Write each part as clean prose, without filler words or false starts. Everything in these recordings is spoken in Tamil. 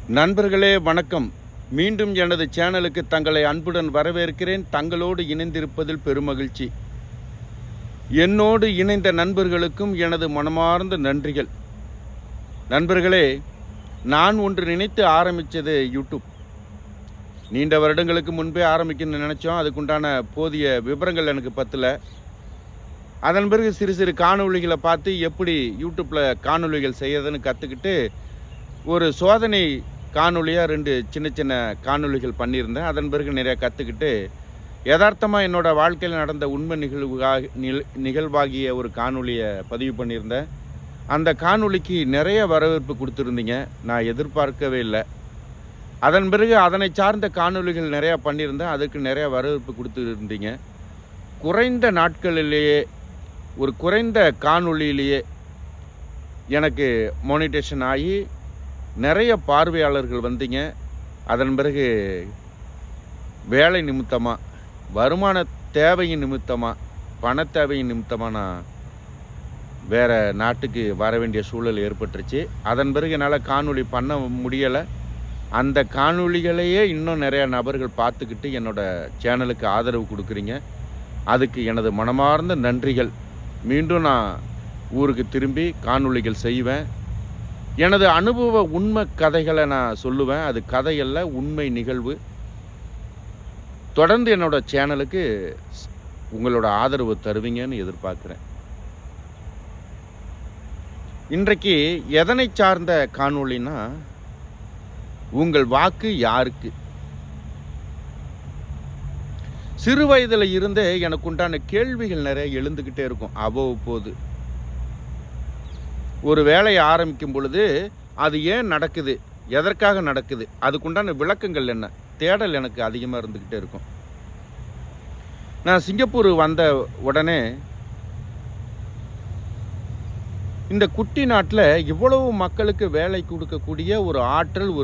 நண்பர்களே வணக்கம். மீண்டும் எனது சேனலுக்கு தங்களை அன்புடன் வரவேற்கிறேன். தங்களோடு இணைந்திருப்பதில் பெருமகிழ்ச்சி. என்னோடு இணைந்த நண்பர்களுக்கும் எனது மனமார்ந்த நன்றிகள். நண்பர்களே, நான் ஒன்று நினைத்து ஆரம்பித்தது யூடியூப். நீண்ட வருடங்களுக்கு முன்பே ஆரம்பிக்கணும்னு நினச்சோம். அதுக்குண்டான போதிய விவரங்கள் எனக்கு பத்தல. அதன் பிறகு சிறு சிறு காணொளிகளை பார்த்து எப்படி யூடியூப்பில் காணொளிகள் செய்யறதுன்னு கற்றுக்கிட்டு ஒரு சோதனை காணொலியாக 2 சின்ன சின்ன காணொளிகள் பண்ணியிருந்தேன். அதன் பிறகு நிறையா கற்றுக்கிட்டு யதார்த்தமாக என்னோடய வாழ்க்கையில் நடந்த உண்மை நிகழ்வாகிய ஒரு காணொலியை பதிவு பண்ணியிருந்தேன். அந்த காணொலிக்கு நிறைய வரவேற்பு கொடுத்துருந்தீங்க. நான் எதிர்பார்க்கவே இல்லை. அதன் பிறகு அதனை சார்ந்த காணொலிகள் நிறையா பண்ணியிருந்தேன். அதுக்கு நிறையா வரவேற்பு கொடுத்துருந்தீங்க. குறைந்த நாட்களிலேயே ஒரு குறைந்த காணொலியிலேயே எனக்கு மோனிட்டேஷன் ஆகி நிறைய பார்வையாளர்கள் வந்தீங்க. அதன் பிறகு வேலை நிமித்தமாக, வருமான தேவையின் நிமித்தமாக, பண தேவையின் நிமித்தமாக நான் வேறு நாட்டுக்கு வர வேண்டிய சூழல் ஏற்பட்டுருச்சு. அதன் பிறகு என்னால் காணொளி பண்ண முடியலை. அந்த காணொளிகளையே இன்னும் நிறையா நபர்கள் பார்த்துக்கிட்டு என்னோடய சேனலுக்கு ஆதரவு கொடுக்குறீங்க. அதுக்கு எனது மனமார்ந்த நன்றிகள். மீண்டும் நான் ஊருக்கு திரும்பி காணொளிகள் செய்வேன். எனது அனுபவ உண்மை கதைகளை நான் சொல்லுவேன். அது கதையல்ல, உண்மை நிகழ்வு. தொடர்ந்து என்னோட சேனலுக்கு உங்களோட ஆதரவு தருவீங்கன்னு எதிர்பார்க்குறேன். இன்றைக்கு எதனை சார்ந்த காணொளினா, உங்கள் வாக்கு யாருக்கு? சிறு வயதில் இருந்தே எனக்கு உண்டான கேள்விகள் நிறைய எழுந்துக்கிட்டே இருக்கும். அவ்வப்போது ஒரு வேலையை ஆரம்பிக்கும் பொழுது அது ஏன் நடக்குது, எதற்காக நடக்குது, அதுக்குண்டான விளக்கங்கள் என்ன, தேடல் எனக்கு அதிகமாக இருந்துக்கிட்டே இருக்கும். நான் சிங்கப்பூர் வந்த உடனே இந்த குட்டி நாட்டில் இவ்வளவு மக்களுக்கு வேலை கொடுக்கக்கூடிய ஒரு ஆற்றல்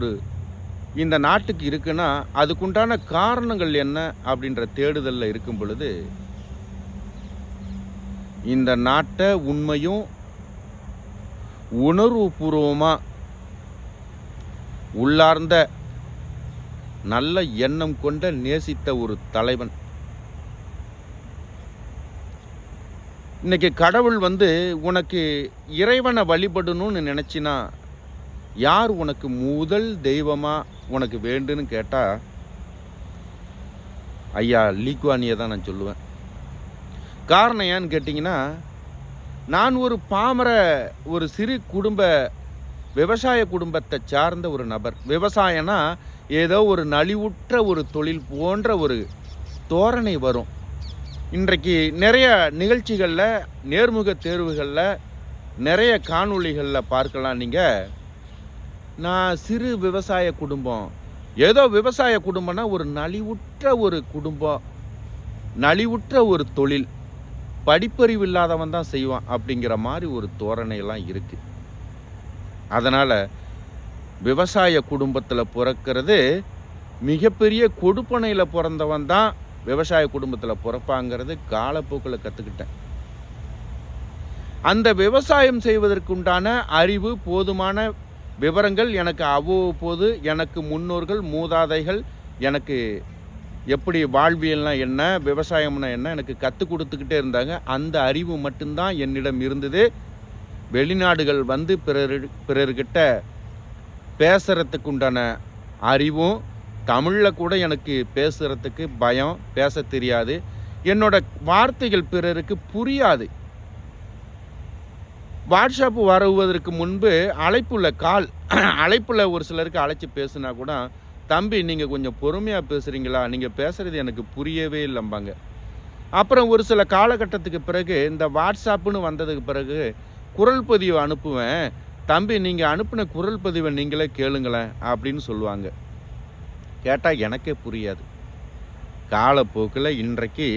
இந்த நாட்டுக்கு இருக்குன்னா அதுக்குண்டான காரணங்கள் என்ன அப்படின்ற தேடுதலில் இருக்கும் பொழுது இந்த நாட்டை உண்மையும் உணர்வுபூர்வமாக உள்ளார்ந்த நல்ல எண்ணம் கொண்ட நேசித்த ஒரு தலைவன். இன்னைக்கு கடவுள் உனக்கு இறைவனை வழிபடணும்னு நினச்சினா யார் உனக்கு முதல் தெய்வமாக உனக்கு வேண்டுன்னு கேட்டால் ஐயா லீக்வானியை தான் நான் சொல்லுவேன். காரணம் ஏன்னு கேட்டிங்கன்னா, நான் ஒரு பாமர ஒரு சிறு விவசாய குடும்பத்தை சார்ந்த ஒரு நபர். விவசாயம்னா ஏதோ ஒரு நலிவுற்ற ஒரு தொழில் போன்ற ஒரு தோரணை வரும். இன்றைக்கு நிறைய நிகழ்ச்சிகளில், நேர்முக தேர்வுகளில், நிறைய காணொளிகளில் பார்க்கலாம். நீங்கள் நான் சிறு விவசாய குடும்பம், ஏதோ விவசாய குடும்பம்னா ஒரு நலிவுற்ற ஒரு குடும்பம், நலிவுற்ற ஒரு தொழில், படிப்பறிவு இல்லாதவன் தான் செய்வான் அப்படிங்கிற மாதிரி ஒரு தோரணையெல்லாம் இருக்குது. அதனால் விவசாய குடும்பத்தில் பிறக்கிறது மிகப்பெரிய கொடுப்பனையில் பிறந்தவன் தான் விவசாய குடும்பத்தில் பிறப்பாங்கிறது காலப்போக்கில் கற்றுக்கிட்டேன். அந்த விவசாயம் செய்வதற்குண்டான அறிவு, போதுமான விவரங்கள் எனக்கு அவ்வப்போது எனக்கு முன்னோர்கள், மூதாதைகள் எனக்கு எப்படி வாழ்வியல்னா என்ன, விவசாயம்னா என்ன எனக்கு கற்றுக் கொடுத்துக்கிட்டே இருந்தாங்க. அந்த அறிவு மட்டும்தான் என்னிடம் இருந்தது. வெளிநாடுகள் பிறர்கிட்ட பேசுகிறதுக்கு உண்டான அறிவும், தமிழில் கூட எனக்கு பேசுகிறதுக்கு பயம், பேச தெரியாது. என்னோட வார்த்தைகள் பிறருக்கு புரியாது. வாட்ஸ்அப் வருவதற்கு முன்பு அழைப்பில் ஒரு சிலருக்கு அழைச்சி பேசுனா கூட, தம்பி நீங்கள் கொஞ்சம் பொறுமையாக பேசுகிறீங்களா, நீங்கள் பேசுகிறது எனக்கு புரியவே இல்லைம்பாங்க. அப்புறம் ஒரு சில காலகட்டத்துக்கு பிறகு இந்த வாட்ஸ்அப்புன்னு வந்ததுக்கு பிறகு குரல் பதிவு அனுப்புவேன், தம்பி நீங்கள் அனுப்பின குரல் பதிவை நீங்களே கேளுங்களேன் அப்படின்னு சொல்லுவாங்க. கேட்டால் எனக்கே புரியாது. காலப்போக்கில் இன்றைக்கு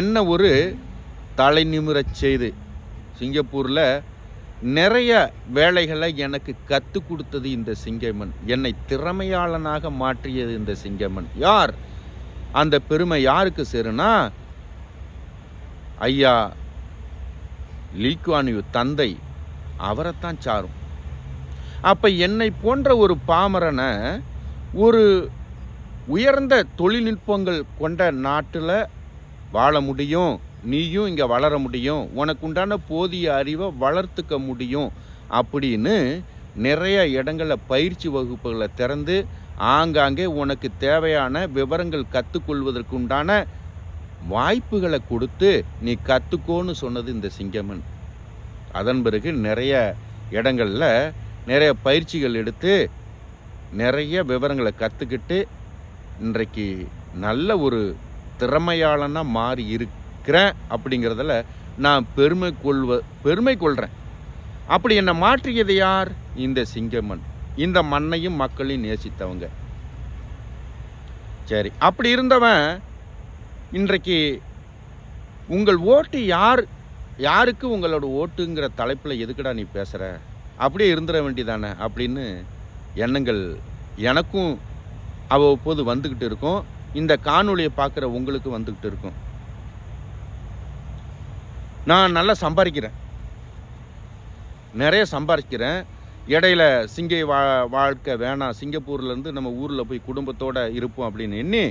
என்ன ஒரு தலை நிமிரச் செய்து சிங்கப்பூரில் நிறைய வேலைகளை எனக்கு கற்றுக் கொடுத்தது இந்த சிங்கமன். என்னை திறமையாளனாக மாற்றியது இந்த சிங்கமன். யார் அந்த பெருமை யாருக்கு சேருனா, ஐயா லீக்வான் யூ தந்தை அவரைத்தான் சாரும். அப்போ என்னை போன்ற ஒரு பாமரனை ஒரு உயர்ந்த தொழில்நுட்பங்கள் கொண்ட நாட்டில் வாழ முடியும், நீயும் இங்கே வளர முடியும், உனக்கு உண்டான போதிய அறிவை வளர்த்துக்க முடியும் அப்படின்னு நிறைய இடங்களில் பயிற்சி வகுப்புகளை திறந்து ஆங்காங்கே உனக்கு தேவையான விவரங்கள் கற்றுக்கொள்வதற்கு உண்டான வாய்ப்புகளை கொடுத்து நீ கற்றுக்கோன்னு சொன்னது இந்த சிங்கமன். அதன் பிறகு நிறைய இடங்களில் நிறைய பயிற்சிகள் எடுத்து நிறைய விவரங்களை கற்றுக்கிட்டு இன்றைக்கு நல்ல ஒரு திறமையாளனாக மாறி இருக்கிறேன் அப்படிங்கிறதுல நான் பெருமை கொள்கிறேன். அப்படி என்னை மாற்றியது யார்? இந்த சிங்கமன். இந்த மண்ணையும் மக்களையும் நேசித்தவங்க. சரி, அப்படி இருந்தவன் இன்றைக்கு உங்கள் ஓட்டு யாருக்கு உங்களோட ஓட்டுங்கிற தலைப்பில் எதுக்குடா நீ பேசுகிற, அப்படியே இருந்துட வேண்டியதானே அப்படின்னு எண்ணங்கள் எனக்கும் அவ்வப்போது வந்துக்கிட்டு இருக்கும். இந்த காணொலியை பார்க்குற உங்களுக்கு வந்துக்கிட்டு இருக்கும். நான் நல்லா சம்பாதிக்கிறேன், நிறைய சம்பாதிக்கிறேன். இடையில வாழ்க்கை வேணாம், சிங்கப்பூர்லேருந்து நம்ம ஊரில் போய் குடும்பத்தோடு இருப்போம் அப்படின்னு எண்ணி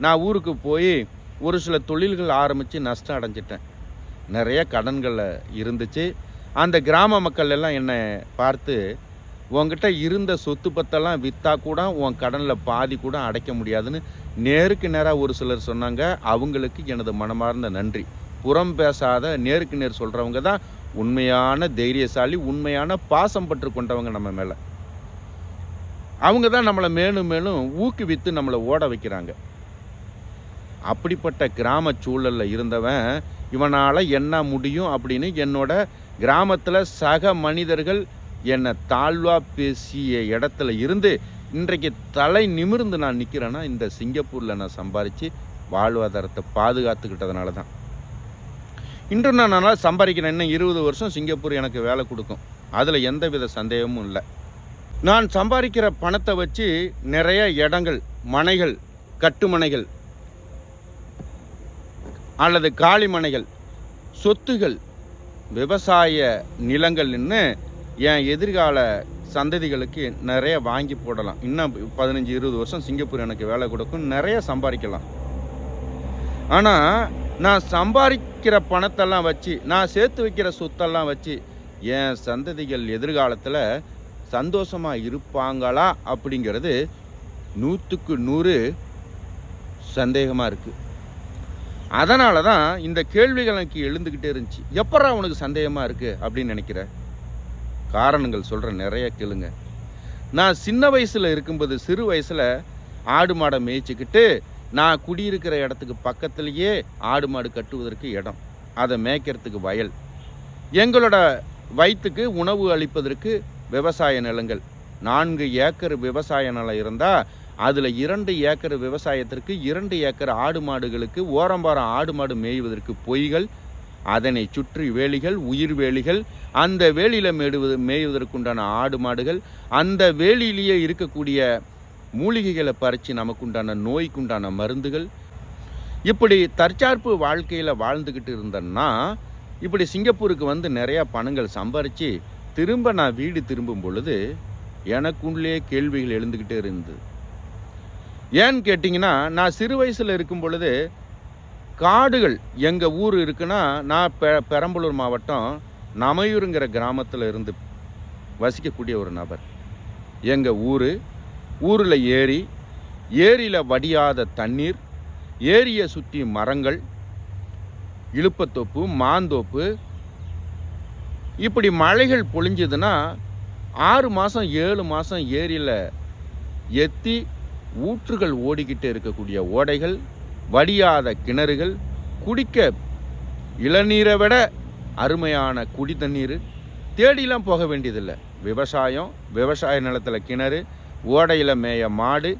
நான் ஊருக்கு போய் ஒரு சில தொழில்கள் ஆரம்பித்து நஷ்டம் அடைஞ்சிட்டேன். நிறைய கடன்கள் இருந்துச்சு. அந்த கிராம மக்கள் எல்லாம் என்னை பார்த்து, உங்ககிட்ட இருந்த சொத்து பத்தெல்லாம் விற்றா கூட உன் கடனில் பாதி கூட அடைக்க முடியாதுன்னு நேருக்கு நேராக ஒரு சிலர் சொன்னாங்க. அவங்களுக்கு எனது மனமார்ந்த நன்றி. புறம் பேசாத நேருக்கு நேர் சொல்கிறவங்க தான் உண்மையான தைரியசாலி, உண்மையான பாசம் பற்று கொண்டவங்க நம்ம மேலே. அவங்க தான் நம்மளை மேலும் மேலும் ஊக்குவித்து நம்மளை ஓட வைக்கிறாங்க. அப்படிப்பட்ட கிராம சூழலில் இருந்தவன் இவனால் என்ன முடியும் அப்படின்னு என்னோட கிராமத்தில் சக மனிதர்கள் என்னை தாழ்வாக பேசிய இடத்துல இருந்து இன்றைக்கு தலை நிமிர்ந்து நான் நிற்கிறேன்னா இந்த சிங்கப்பூரில் நான் சம்பாதிச்சு வாழ்வாதாரத்தை பாதுகாத்துக்கிட்டதுனால தான். இன்று நான் நல்லா சம்பாதிக்கிறேன். இன்னும் 20 வருஷம் சிங்கப்பூர் எனக்கு வேலை கொடுக்கும், அதில் எந்தவித சந்தேகமும் இல்லை. நான் சம்பாதிக்கிற பணத்தை வச்சு நிறைய இடங்கள், மனைகள், கட்டுமனைகள் அல்லது காலி மனைகள், சொத்துகள், விவசாய நிலங்கள்னு என் எதிர்கால சந்ததிகளுக்கு நிறைய வாங்கி போடலாம். இன்னும் 15-20 வருஷம் சிங்கப்பூர் எனக்கு வேலை கொடுக்கும், நிறைய சம்பாதிக்கலாம். ஆனால் நான் சம்பாதிக்கிற பணத்தெல்லாம் வச்சு, நான் சேர்த்து வைக்கிற சொத்தெல்லாம் வச்சு என் சந்ததிகள் எதிர்காலத்தில் சந்தோஷமாக இருப்பாங்களா அப்படிங்கிறது 100க்கு 100 சந்தேகமாக இருக்குது. அதனால தான் இந்த கேள்விகள் எனக்கு எழுந்துக்கிட்டே இருந்துச்சு. எப்பறா உனக்கு சந்தேகமாக இருக்குது அப்படின்னு நினைக்கிற? காரணங்கள் சொல்கிறேன், நிறைய கேளுங்க. நான் சின்ன வயசில் இருக்கும்போது, சிறு வயசில் ஆடு மாடை மேய்ச்சிக்கிட்டு நான் குடியிருக்கிற இடத்துக்கு பக்கத்துலேயே ஆடு மாடு கட்டுவதற்கு இடம், அதை மேய்க்கிறதுக்கு வயல், எங்களோட வயிற்றுக்கு உணவு அளிப்பதற்கு விவசாய நிலங்கள். 4 ஏக்கர் விவசாய நிலம் இருந்தால் அதில் 2 ஏக்கர் விவசாயத்திற்கு, 2 ஏக்கர் ஆடு மாடுகளுக்கு, ஓரம்பாரம் ஆடு மாடு மேய்வதற்கு பொய்கள், அதனை சுற்றி வேலிகள், உயிர் வேலிகள், அந்த வேலியில் மேய்வதற்குண்டான ஆடு மாடுகள், அந்த வேலியிலேயே இருக்கக்கூடிய மூலிகைகளை பறித்து நமக்குண்டான நோய்க்குண்டான மருந்துகள். இப்படி தற்சார்பு வாழ்க்கையில் வாழ்ந்துக்கிட்டு இருந்தேன்னா இப்படி சிங்கப்பூருக்கு வந்து நிறையா பணங்கள் சம்பாரித்து திரும்ப நான் வீடு திரும்பும் பொழுது எனக்குள்ளே கேள்விகள் எழுந்துக்கிட்டே இருந்தது. ஏன்னு கேட்டிங்கன்னா, நான் சிறு வயசில் இருக்கும் பொழுது காடுகள், எங்கள் ஊர் இருக்குன்னா, நான் பெரம்பலூர் மாவட்டம் நமையூருங்கிற கிராமத்தில் இருந்து வசிக்கக்கூடிய ஒரு நபர். எங்கள் ஊரில் ஏரியில் வடியாத தண்ணீர், ஏரியை சுற்றி மரங்கள், இழுப்பத்தோப்பு, மாந்தோப்பு. இப்படி மழைகள் பொழிஞ்சதுன்னா 6 மாதம் 7 மாதம் ஏரியில் எத்தி ஊற்றுகள் ஓடிக்கிட்டே இருக்கக்கூடிய ஓடைகள், வடியாத கிணறுகள், குடிக்க இளநீரை விட அருமையான குடி தண்ணீர், தேடிலாம் போக வேண்டியதில்லை. விவசாய நிலத்தில் கிணறு, ஓடையில் மேய மாடு,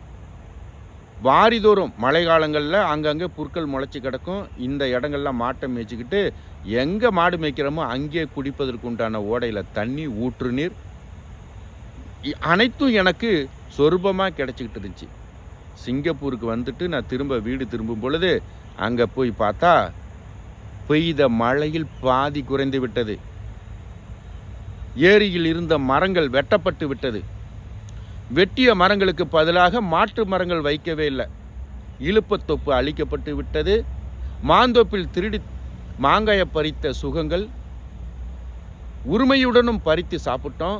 வாரிதோறும் மழை காலங்களில் அங்கங்கே புற்கள் முளைச்சி கிடக்கும். இந்த இடங்கள்லாம் மாட்டை மேய்ச்சிக்கிட்டு எங்கே மாடு மேய்க்கிறோமோ அங்கே குடிப்பதற்கு உண்டான ஓடையில் தண்ணி, ஊற்று நீர் அனைத்தும் எனக்கு சொரூபமாக கிடச்சிக்கிட்டு இருந்துச்சு. சிங்கப்பூருக்கு வந்துட்டு நான் திரும்ப வீடு திரும்பும் பொழுது அங்கே போய் பார்த்தா பெய்த மழையில் பாதி குறைந்து விட்டது. ஏரியில் இருந்த மரங்கள் வெட்டப்பட்டு விட்டது. வெட்டிய மரங்களுக்கு பதிலாக மாற்று மரங்கள் வைக்கவே இல்லை. இலுப்பத்தொப்பு அழிக்கப்பட்டு விட்டது. மாந்தோப்பில் திருடி மாங்காயை பறித்த சுகங்கள் உரிமையுடனும் பறித்து சாப்பிட்டோம்.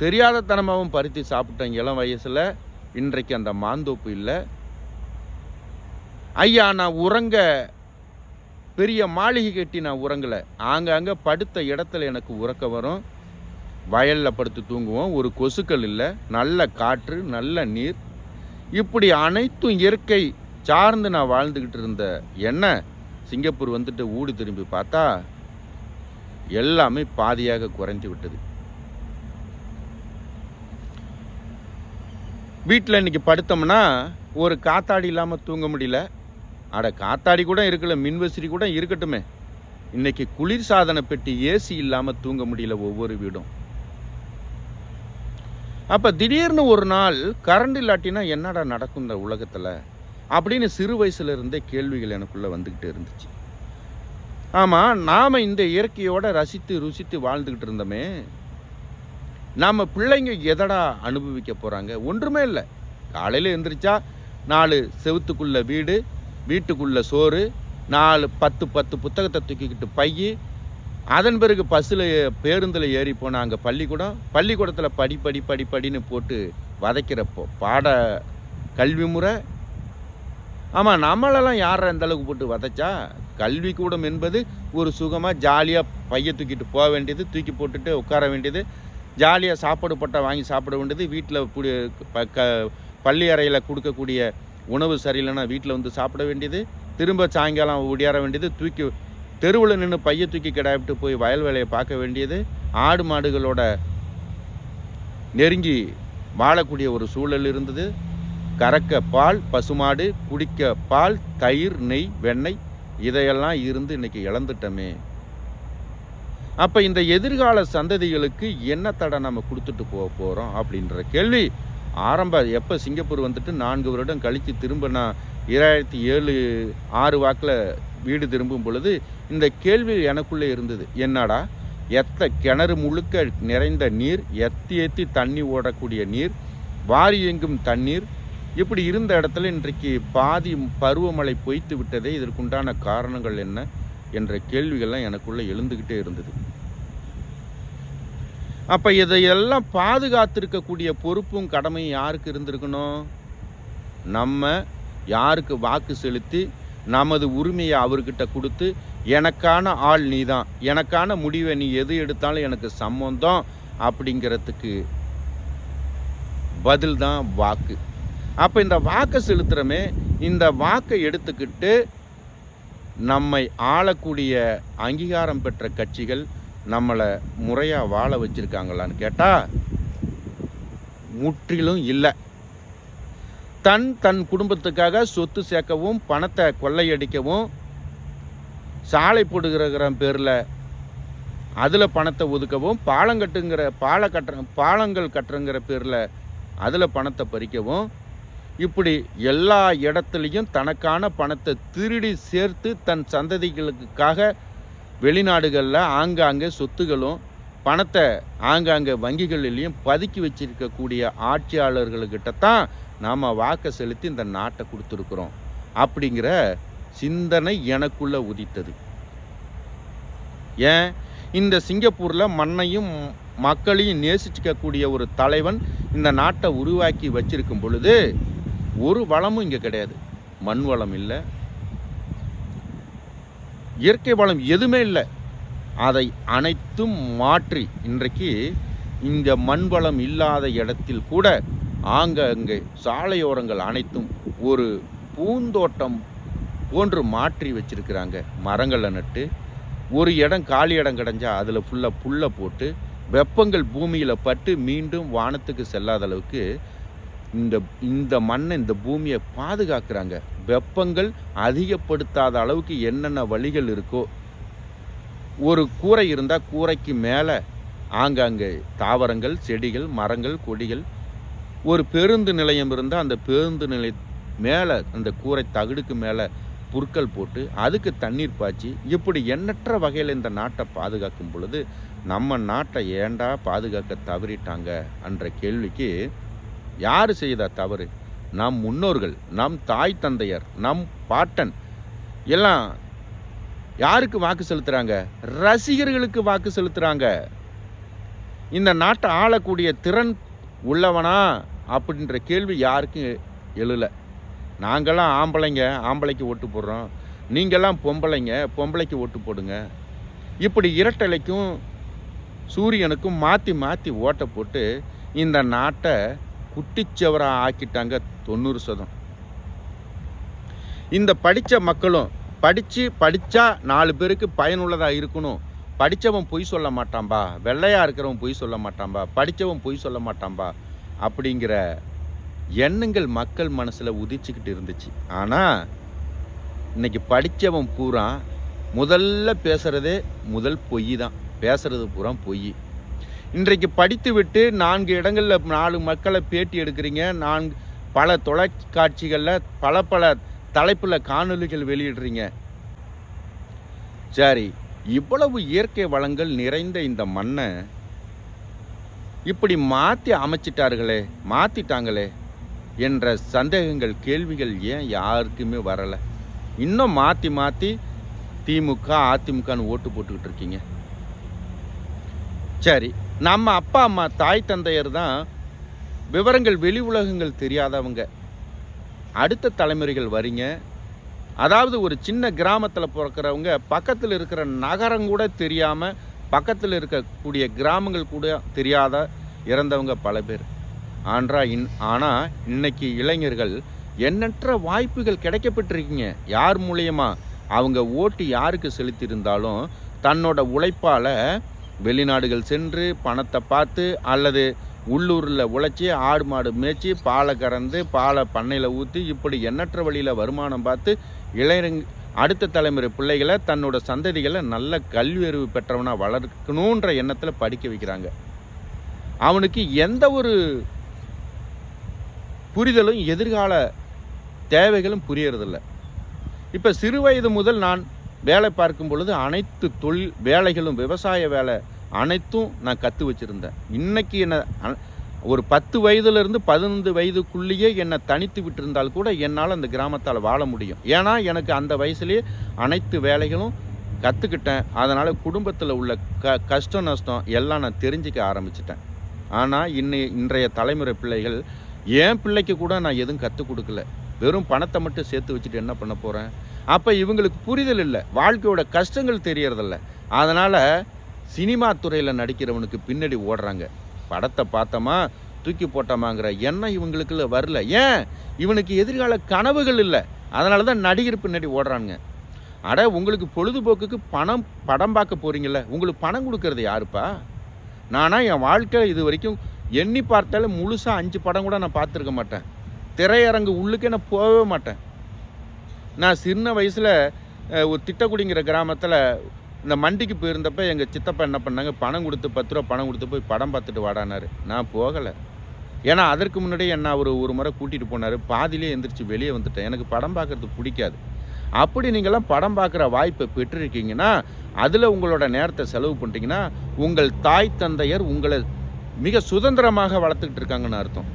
தெரியாத தனமாகவும் பறித்து சாப்பிட்டோம் இளம் வயசில். இன்றைக்கு அந்த மாந்தோப்பு இல்லை. ஐயா, நான் உறங்க பெரிய மாளிகை கட்டி நான் உறங்கலை. அங்கே படுத்த இடத்துல எனக்கு உறக்க வரும். வயலில் படுத்து தூங்குவோம். ஒரு கொசுக்கள் இல்லை, நல்ல காற்று, நல்ல நீர். இப்படி அனைத்தும் இயற்கை சார்ந்து நான் வாழ்ந்துக்கிட்டு இருந்த என்ன சிங்கப்பூர் வந்துட்டு ஊடு திரும்பி பார்த்தா எல்லாமே பாதியாக குறைந்து விட்டது. வீட்டில் இன்னைக்கு படுத்தோம்னா ஒரு காத்தாடி இல்லாமல் தூங்க முடியல. காத்தாடி கூட இருக்கல, மின்வசதி கூட இருக்கட்டுமே, இன்னைக்கு குளிர் சாதன பெட்டி ஏசி இல்லாமல் தூங்க முடியல ஒவ்வொரு வீடும். அப்போ திடீர்னு ஒரு நாள் கரண்ட் இல்லாட்டினா என்னடா நடக்கும் இந்த உலகத்தில் அப்படின்னு சிறு வயசுல இருந்தே கேள்விகள் எனக்குள்ளே வந்துக்கிட்டு இருந்துச்சு. ஆமாம், நாம் இந்த இயற்கையோட ரசித்து ருசித்து வாழ்ந்துக்கிட்டு இருந்தோமே, நாம் பிள்ளைங்க எதடா அனுபவிக்க போகிறாங்க? ஒன்றுமே இல்லை. காலையில் எழுந்திரிச்சா 4 செவுத்துக்குள்ள வீடு, வீட்டுக்குள்ள சோறு, 10 புத்தகத்தை தூக்கிக்கிட்டு பையி, அதன் பிறகு பஸ்ஸில் பேருந்தில் ஏறி போனால் அங்கே பள்ளிக்கூடத்தில் படின்னு போட்டு வதைக்கிறப்போ பாட கல்வி முறை. ஆமாம், நம்மளெல்லாம் யாரை அந்த அளவுக்கு போட்டு வதைச்சா? கல்விக்கூடம் என்பது ஒரு சுகமாக ஜாலியாக பையை தூக்கிட்டு போக வேண்டியது, தூக்கி போட்டுட்டு உட்கார வேண்டியது, ஜாலியாக சாப்பாடு போட்டால் வாங்கி சாப்பிட வேண்டியது, வீட்டில் பள்ளி அறையில் கொடுக்கக்கூடிய உணவு சரியில்லைன்னா வீட்டில் வந்து சாப்பிட வேண்டியது, திரும்ப சாயங்காலம் ஓடியார வேண்டியது, தெருவில் நின்று பையை தூக்கி கிடாவிட்டு போய் வயல் வேலையை பார்க்க வேண்டியது, ஆடு மாடுகளோட நெருங்கி வாழக்கூடிய ஒரு சூழல் இருந்தது. கறக்க பால், பசுமாடு, குடிக்க பால், தயிர், நெய், வெண்ணெய் இதையெல்லாம் இருந்து இன்னைக்கு இழந்துட்டோமே. அப்போ இந்த எதிர்கால சந்ததிகளுக்கு என்ன தடை நம்ம கொடுத்துட்டு போகிறோம் அப்படின்ற கேள்வி எப்போ சிங்கப்பூர் வந்துட்டு 4 வருடம் கழித்து திரும்ப நான் 2007-6 வாக்கில் வீடு திரும்பும் பொழுது இந்த கேள்வி எனக்குள்ளே இருந்தது. என்னடா, கிணறு முழுக்க நிறைந்த நீர், ஏற்றி தண்ணி ஓடக்கூடிய நீர், வாரி எங்கும் தண்ணீர், இப்படி இருந்த இடத்துல இன்றைக்கு பாதி பருவமழை பொய்த்து விட்டதே, இதற்குண்டான காரணங்கள் என்ன என்ற கேள்விகள்லாம் எனக்குள்ளே எழுந்துக்கிட்டே இருந்தது. அப்போ இதையெல்லாம் பாதுகாத்திருக்கக்கூடிய பொறுப்பும் கடமையும் யாருக்கு இருந்திருக்கணும்? நம்ம யாருக்கு வாக்கு செலுத்தி நமது உரிமையை அவர்கிட்ட கொடுத்து, எனக்கான ஆள் நீ தான், எனக்கான முடிவை நீ எது எடுத்தாலும் எனக்கு சம்மந்தம் அப்படிங்கிறதுக்கு பதில் தான் வாக்கு. அப்போ இந்த வாக்கை செலுத்துகிறோமே, இந்த வாக்கை எடுத்துக்கிட்டு நம்மை ஆளக்கூடிய அங்கீகாரம் பெற்ற கட்சிகள் நம்மளை முறையாக வாழ வச்சுருக்காங்களான்னு கேட்டால் முற்றிலும் இல்லை. தன் குடும்பத்துக்காக சொத்து சேர்க்கவும், பணத்தை கொள்ளையடிக்கவும், சாலை போடுகிற பேரில் அதில் பணத்தை ஒதுக்கவும், பாலங்கள் கட்டுறங்கிற பேரில் அதில் பணத்தை பறிக்கவும், இப்படி எல்லா இடத்துலையும் தனக்கான பணத்தை திருடி சேர்த்து தன் சந்ததிகளுக்காக வெளிநாடுகளில் ஆங்காங்கே சொத்துகளும் பணத்தை ஆங்காங்கே வங்கிகளிலையும் பதுக்கி வச்சிருக்கக்கூடிய ஆட்சியாளர்கள்கிட்ட தான் நாம் வாக்கை செலுத்தி இந்த நாட்டை கொடுத்துருக்குறோம் அப்படிங்கிற சிந்தனை எனக்குள்ளே உதித்தது. ஏன், இந்த சிங்கப்பூரில் மண்ணையும் மக்களையும் நேசிக்கக்கூடிய ஒரு தலைவன் இந்த நாட்டை உருவாக்கி வச்சிருக்கும் பொழுது ஒரு வளமும் இங்கே கிடையாது. மண் வளம் இல்லை, இயற்கை வளம் எதுவுமே இல்லை. அதை அனைத்தும் மாற்றி இன்றைக்கு இங்கே மண் வளம் இல்லாத இடத்தில் கூட ஆங்காங்கே சாலையோரங்கள் அனைத்தும் ஒரு பூந்தோட்டம் போன்று மாற்றி வச்சிருக்கிறாங்க. மரங்களை நட்டு, ஒரு இடம் காலி இடம் கிடஞ்சா அதில் ஃபுல்லாக புல்லை போட்டு, வெப்பங்கள் பூமியில் பட்டு மீண்டும் வானத்துக்கு செல்லாத அளவுக்கு இந்த மண்ணை, இந்த பூமியை பாதுகாக்கிறாங்க. வெப்பங்கள் அதிகப்படுத்தாத அளவுக்கு என்னென்ன வழிகள் இருக்கோ, ஒரு கூரை இருந்தால் கூரைக்கு மேலே ஆங்காங்கே தாவரங்கள், செடிகள், மரங்கள், கொடிகள், ஒரு பேருந்து நிலையம் இருந்தால் அந்த பேருந்து நிலைய மேலே அந்த கூரை தகடுக்கு மேலே புற்கள் போட்டு அதுக்கு தண்ணீர் பாய்ச்சி, இப்படி எண்ணற்ற வகையில் இந்த நாட்டை பாதுகாக்கும் பொழுது நம்ம நாட்டை ஏண்டா பாதுகாக்க தவறிட்டாங்க என்ற கேள்விக்கு யார் செய்த தவறு? நம் முன்னோர்கள், நம் தாய் தந்தையர், நம் பாட்டன் எல்லாம் யாருக்கு வாக்கு செலுத்துகிறாங்க? ரசிகர்களுக்கு வாக்கு செலுத்துகிறாங்க. இந்த நாட்டை ஆளக்கூடிய திறன் உள்ளவனா அப்படின்ற கேள்வி யாருக்கும் எழுல. நாங்கள்லாம் ஆம்பளைங்க, ஆம்பளைக்கு ஓட்டு போடுறோம், நீங்கள்லாம் பொம்பளைங்க, பொம்பளைக்கு ஓட்டு போடுங்க. இப்படி இரட்டலைக்கும் சூரியனுக்கும் மாற்றி மாற்றி ஓட்டை போட்டு இந்த நாட்டை குட்டிச்சவராக ஆக்கிட்டாங்க 90%. இந்த படித்த மக்களும் படித்தா 4 பேருக்கு பயனுள்ளதாக இருக்கணும். படித்தவன் பொய் சொல்ல மாட்டான்பா, வெள்ளையாக இருக்கிறவன் பொய் சொல்ல மாட்டான்பா, படித்தவன் பொய் சொல்ல மாட்டான்பா அப்படிங்கிற எண்ணங்கள் மக்கள் மனசில் உதிச்சுக்கிட்டு இருந்துச்சு. ஆனால் இன்னைக்கு படித்தவன் பூரா முதல்ல பேசுகிறதே பொய் தான். பேசுகிறது பூரா பொய். இன்றைக்கு படித்து விட்டு 4 இடங்களில் 4 மக்களை பேட்டி எடுக்கிறீங்க, பல தொலைக்காட்சிகளில் பல தலைப்பில் காணொலிகள் வெளியிடுறீங்க. சரி, இவ்வளவு இயற்கை வளங்கள் நிறைந்த இந்த மண்ணை இப்படி மாற்றிட்டாங்களே என்ற சந்தேகங்கள், கேள்விகள் ஏன் யாருக்குமே வரலை? இன்னும் மாற்றி திமுக அதிமுகன்னு ஓட்டு போட்டுக்கிட்டு இருக்கீங்க. சரி, நம்ம அப்பா அம்மா தாய் தந்தையர் தான் விவரங்கள், வெளி உலகங்கள் தெரியாதவங்க. அடுத்த தலைமுறைகள் வரீங்க. அதாவது ஒரு சின்ன கிராமத்தில் பிறக்கிறவங்க பக்கத்தில் இருக்கிற நகரம் கூட தெரியாமல், பக்கத்தில் இருக்கக்கூடிய கிராமங்கள் கூட தெரியாத இறந்தவங்க பல பேர். ஆனால் இன்னைக்கு இளைஞர்கள் எண்ணற்ற வாய்ப்புகள் கிடைக்கப்பட்டிருக்கீங்க. யார் மூலியமா? அவங்க ஓட்டு யாருக்கு செலுத்தியிருந்தாலும் தன்னோட உழைப்பால் வெளிநாடுகள் சென்று பணத்தை பார்த்து அல்லது உள்ளூரில் உழைச்சி ஆடு மாடு மேய்ச்சி பாலை கறந்து பாலை பண்ணையில் ஊற்றி இப்படி எண்ணற்ற வழியில் வருமானம் பார்த்து அடுத்த தலைமுறை பிள்ளைகளை, தன்னோட சந்ததிகளை நல்ல கல்வி அறிவு பெற்றவனாக வளர்க்கணுன்ற எண்ணத்தில் படிக்க வைக்கிறாங்க. அவனுக்கு எந்த ஒரு புரிதலும் எதிர்கால தேவைகளும் புரியறதில்ல. இப்போ சிறு வயது முதல் நான் வேலை பார்க்கும் பொழுது அனைத்து தொழில் வேலைகளும், விவசாய வேலை அனைத்தும் நான் கற்று வச்சுருந்தேன். இன்றைக்கி என்ன ஒரு 10 வயதுலேருந்து 15 வயதுக்குள்ளேயே என்னை தனித்து விட்டிருந்தால் கூட என்னால் அந்த கிராமத்தால் வாழ முடியும். ஏன்னா எனக்கு அந்த வயசுலேயே அனைத்து வேலைகளும் கற்றுக்கிட்டேன். அதனால் குடும்பத்தில் உள்ள கஷ்டம் நஷ்டம் எல்லாம் நான் தெரிஞ்சிக்க ஆரம்பிச்சிட்டேன். ஆனால் இன்றைய தலைமுறை பிள்ளைகள், என் பிள்ளைக்கு கூட நான் எதுவும் கற்றுக் கொடுக்கல, வெறும் பணத்தை மட்டும் சேர்த்து வச்சுட்டு என்ன பண்ண போகிறேன்? அப்போ இவங்களுக்கு புரிதல் இல்லை, வாழ்க்கையோட கஷ்டங்கள் தெரியறதில்ல. அதனால் சினிமா துறையில் நடிக்கிறவனுக்கு பின்னாடி ஓடுறாங்க. படத்தை பார்த்தோமா தூக்கி போட்டோமாங்கிற எண்ணம் இவங்களுக்குள்ள வரல. ஏன்? இவனுக்கு எதிர்கால கனவுகள் இல்லை. அதனால தான் நடிகர் பின்னாடி ஓடுறாங்க. உங்களுக்கு பொழுதுபோக்குக்கு படம் பார்க்க போகிறீங்கள, உங்களுக்கு பணம் கொடுக்கறது யாருப்பா? என் வாழ்க்கையில் இது வரைக்கும் எண்ணி பார்த்தாலும் முழுசாக 5 படம் கூட நான் பார்த்துருக்க மாட்டேன். திரையரங்கு உள்ளுக்கே நான் போகவே மாட்டேன். நான் சின்ன வயசில் ஒரு திட்டக்குடிங்கிற கிராமத்தில் இந்த மண்டிக்கு போயிருந்தப்ப எங்கள் சித்தப்பா என்ன பண்ணாங்க, பணம் கொடுத்து 10 ரூபா பணம் கொடுத்து போய் படம் பார்த்துட்டு வாடானாரு. நான் போகலை. ஏன்னா அதற்கு முன்னாடியே என்ன ஒரு முறை கூட்டிகிட்டு போனார். பாதியிலே எந்திரிச்சு வெளியே வந்துட்டேன். எனக்கு படம் பார்க்குறது பிடிக்காது. அப்படி நீங்களாம் படம் பார்க்குற வாய்ப்பை பெற்றிருக்கீங்கன்னா, அதில் உங்களோட நேரத்தை செலவு பண்ணிட்டீங்கன்னா, உங்கள் தாய் தந்தையர் உங்களை மிக சுதந்திரமாக வளர்த்துக்கிட்டு இருக்காங்கன்னு அர்த்தம்.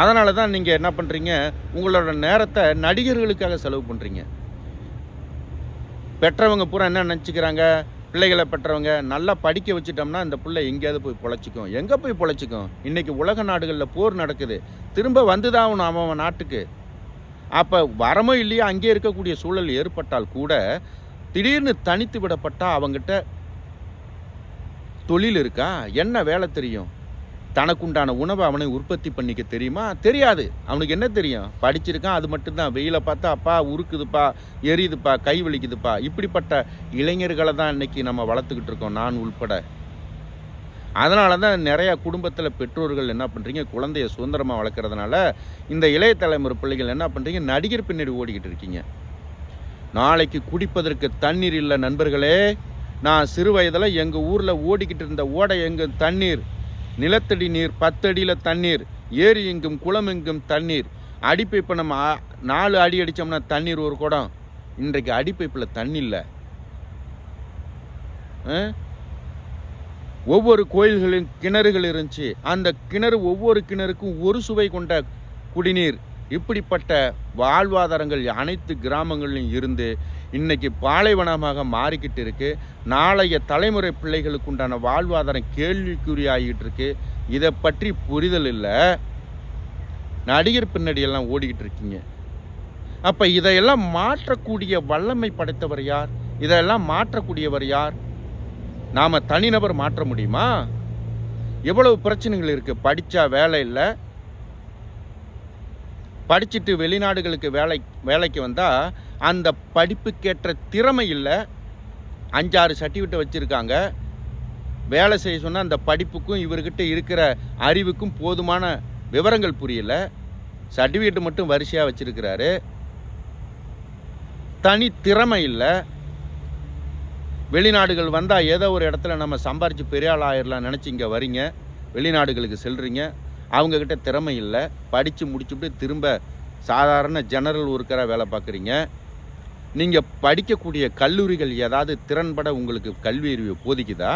அதனால தான் நீங்கள் என்ன பண்ணுறீங்க, உங்களோட நேரத்தை நடிகர்களுக்காக செலவு பண்ணுறீங்க. பெற்றவங்க பூரா என்ன நினச்சிக்கிறாங்க, பிள்ளைகளை பெற்றவங்க நல்லா படிக்க வச்சுட்டோம்னா இந்த பிள்ளை எங்கேயாவது போய் பொழைச்சிக்கும். எங்கே போய் பொழைச்சிக்கும்? இன்றைக்கி உலக நாடுகளில் போர் நடக்குது, திரும்ப வந்துதான் அவன் நாட்டுக்கு. அப்போ வரமோ இல்லையா அங்கே இருக்கக்கூடிய சூழல் ஏற்பட்டால் கூட திடீர்னு தனித்து விடப்பட்டால் அவங்ககிட்ட தொழில் இருக்கா? என்ன வேலை தெரியும்? தனக்குண்டான உணவை அவனை உற்பத்தி பண்ணிக்க தெரியுமா? தெரியாது. அவனுக்கு என்ன தெரியும்? படிச்சிருக்கான், அது மட்டும்தான். வெயிலை பார்த்தா அப்பா உருக்குதுப்பா, எரியுதுப்பா, கை வலிக்குதுப்பா. இப்படிப்பட்ட இளைஞர்களை தான் இன்றைக்கி நம்ம வளர்த்துக்கிட்டு இருக்கோம், நான் உள்பட. அதனால தான் நிறையா குடும்பத்தில் பெற்றோர்கள் என்ன பண்ணுறீங்க, குழந்தைய சுதந்திரமாக வளர்க்குறதுனால இந்த இளைய தலைமுறை பிள்ளைகள் என்ன பண்ணுறீங்க, நடிகர் பின்னாடி ஓடிக்கிட்டு இருக்கீங்க. நாளைக்கு குடிப்பதற்கு தண்ணீர் இல்லை நண்பர்களே. நான் சிறு வயதில் எங்கள் ஊரில் ஓடிக்கிட்டு இருந்த ஓடை எங்கும் தண்ணீர், நிலத்தடி நீர் 10 அடியில் தண்ணீர், ஏரி எங்கும் குளம் எங்கும் தண்ணீர். அடிப்பைப்பை நம்ம 4 அடி அடித்தோம்னா தண்ணீர் ஒரு குடம். இன்றைக்கு அடிப்பைப்பில் தண்ணி இல்லை. ஒவ்வொரு கோயில்களின் கிணறுகள் இருந்துச்சு. அந்த கிணறு ஒவ்வொரு கிணறுக்கும் ஒரு சுவை கொண்ட குடிநீர். இப்படிப்பட்ட வாழ்வாதாரங்கள் அனைத்து கிராமங்களிலும் இருந்து இன்னைக்கு பாலைவனமாக மாறிக்கிட்டு இருக்கு. நாளைய தலைமுறை பிள்ளைகளுக்கு உண்டான வாழ்வாதாரம் கேள்விக்குறியாகிட்டு இருக்கு. இதை பற்றி புரிதல் இல்லை. நடிகர் பின்னாடியெல்லாம் ஓடிக்கிட்டு இருக்கீங்க. அப்போ இதையெல்லாம் மாற்றக்கூடிய வல்லமை படைத்தவர் யார்? இதெல்லாம் மாற்றக்கூடியவர் யார்? நாம் தனிநபர் மாற்ற முடியுமா? எவ்வளவு பிரச்சனைகள் இருக்குது. படித்தா வேலை இல்லை, படிச்சுட்டு வெளிநாடுகளுக்கு வேலைக்கு வந்தால் அந்த படிப்புக்கேற்ற திறமை இல்லை. 5-6 சர்டிஃபிகேட் வச்சுருக்காங்க. வேலை செய்ய சொன்னால் அந்த படிப்புக்கும் இவர்கிட்ட இருக்கிற அறிவுக்கும் போதுமான விவரங்கள் புரியல. சர்டிஃபிகேட் மட்டும் வரிசையாக வச்சுருக்கிறாரு. தனி திறமை இல்லை. வெளிநாடுகள் வந்தால் ஏதோ ஒரு இடத்துல நம்ம சம்பாரித்து பெரிய ஆள் ஆயிடலாம் நினச்சி இங்கே வரீங்க, வெளிநாடுகளுக்கு செல்கிறீங்க. அவங்கக்கிட்ட திறமை இல்லை. படித்து முடிச்சுட்டு திரும்ப சாதாரண ஜெனரல் ஒர்க்கராக வேலை பார்க்குறீங்க. நீங்கள் படிக்கக்கூடிய கல்லூரிகள் ஏதாவது திறன்பட உங்களுக்கு கல்வி அறிவு போதிக்குதா?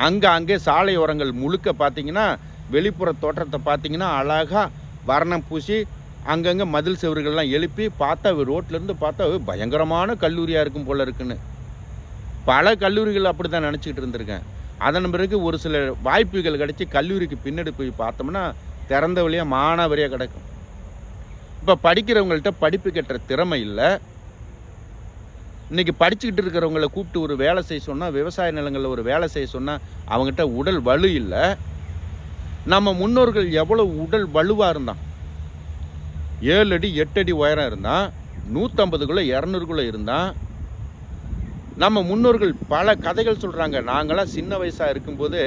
அங்கே சாலை ஓரங்கள் முழுக்க பார்த்தீங்கன்னா, வெளிப்புற தோற்றத்தை பார்த்தீங்கன்னா அழகாக வர்ணம் பூசி அங்கங்கே மதில் செவர்கள்லாம் எழுப்பி பார்த்தா ரோட்லேருந்து பார்த்தா பயங்கரமான கல்லூரியாக இருக்கும் போல இருக்குன்னு பல கல்லூரிகள் அப்படி தான் நினச்சிக்கிட்டு இருந்திருக்கேன். அதன் பிறகு ஒரு சில வாய்ப்புகள் கிடச்சி கல்லூரிக்கு பின்னாடி போய் பார்த்தோம்னா திறந்த வழியாக மானாவரியாக கிடக்கும். இப்போ படிக்கிறவங்கள்ட்ட படிப்பு கட்டுற திறமை இல்லை. இன்றைக்கி படிச்சுக்கிட்டு இருக்கிறவங்கள கூப்பிட்டு ஒரு வேலை செய்ய சொன்னால், விவசாய நிலங்களில் ஒரு வேலை செய்ய சொன்னால் அவங்ககிட்ட உடல் வலு இல்லை. நம்ம முன்னோர்கள் எவ்வளோ உடல் வலுவாக இருந்தான். 7 அடி 8 அடி உயரம் இருந்தான், 150 கிலோ 200 கிலோ இருந்தான். நம்ம முன்னோர்கள் பல கதைகள் சொல்கிறாங்க. நாங்களாம் சின்ன வயசாக இருக்கும்போது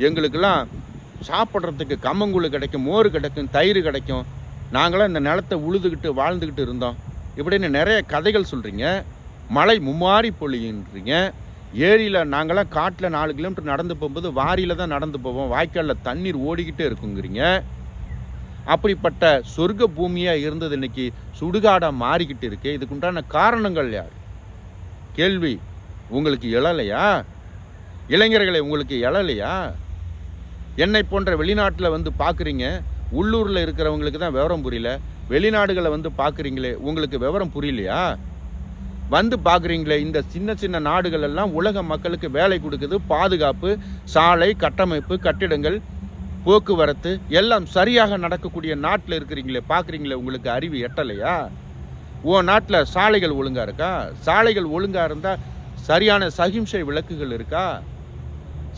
எங்களுக்கெல்லாம் சாப்பிட்றதுக்கு கம்மங்கூழ் கிடைக்கும், மோர் கிடைக்கும், தயிர் கிடைக்கும். நாங்களாம் இந்த நிலத்தை உழுதுகிட்டு வாழ்ந்துக்கிட்டு இருந்தோம் இப்படின்னு நிறைய கதைகள் சொல்கிறீங்க. மழை மும்மாரி பொழியுன்றீங்க. ஏரியில் நாங்களாம் காட்டில் 4 கிலோமீட்டர் நடந்து போகும்போது வாரியில் தான் நடந்து போவோம், வாய்க்காலில் தண்ணீர் ஓடிக்கிட்டே இருக்குங்கிறீங்க. அப்படிப்பட்ட சொர்க்க பூமியாக இருந்தது இன்னைக்கு சுடுகாடாக மாறிக்கிட்டு இருக்கு. இதுக்குண்டான காரணங்கள் யார்? கேள்வி உங்களுக்கு எழலையா? இளைஞர்களை உங்களுக்கு எழலையா? என்னை போன்ற வெளிநாட்டில் வந்து பார்க்குறீங்க, உள்ளூரில் இருக்கிறவங்களுக்கு தான் விவரம் புரியல. வெளிநாடுகளை வந்து பார்க்குறீங்களே, உங்களுக்கு விவரம் புரியலையா? வந்து பார்க்குறீங்களே, இந்த சின்ன சின்ன நாடுகள் எல்லாம் உலக மக்களுக்கு வேலை கொடுக்குது, பாதுகாப்பு, சாலை, கட்டமைப்பு, கட்டிடங்கள், போக்குவரத்து எல்லாம் சரியாக நடக்கக்கூடிய நாட்டில் இருக்கிறீங்களே, பார்க்குறீங்களே, உங்களுக்கு அறிவு எட்டலையா? நாட்டில் சாலைகள் ஒழுங்காக இருக்கா? சாலைகள் ஒழுங்காக இருந்தால் சரியான சகிம்சை விளக்குகள் இருக்கா?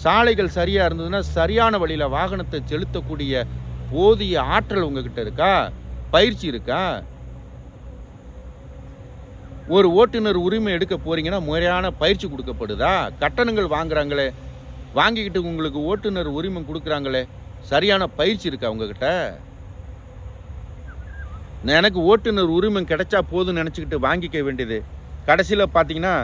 சாலைகள் சரியாக இருந்ததுன்னா சரியான வழியில் வாகனத்தை செலுத்தக்கூடிய போதிய ஆற்றல் உங்ககிட்ட இருக்கா? பயிற்சி இருக்கா? ஒரு ஓட்டுநர் உரிமை எடுக்க போறீங்கன்னா முறையான பயிற்சி கொடுக்கப்படுதா? கட்டணங்கள் வாங்குறாங்களே, வாங்கிக்கிட்டு உங்களுக்கு ஓட்டுநர் உரிமை கொடுக்குறாங்களே, சரியான பயிற்சி இருக்கா உங்ககிட்ட? எனக்கு ஓட்டுநர் உரிமை கிடைச்சா போதும்னு நினச்சிக்கிட்டு வாங்கிக்க வேண்டியது, கடைசியில் பார்த்தீங்கன்னா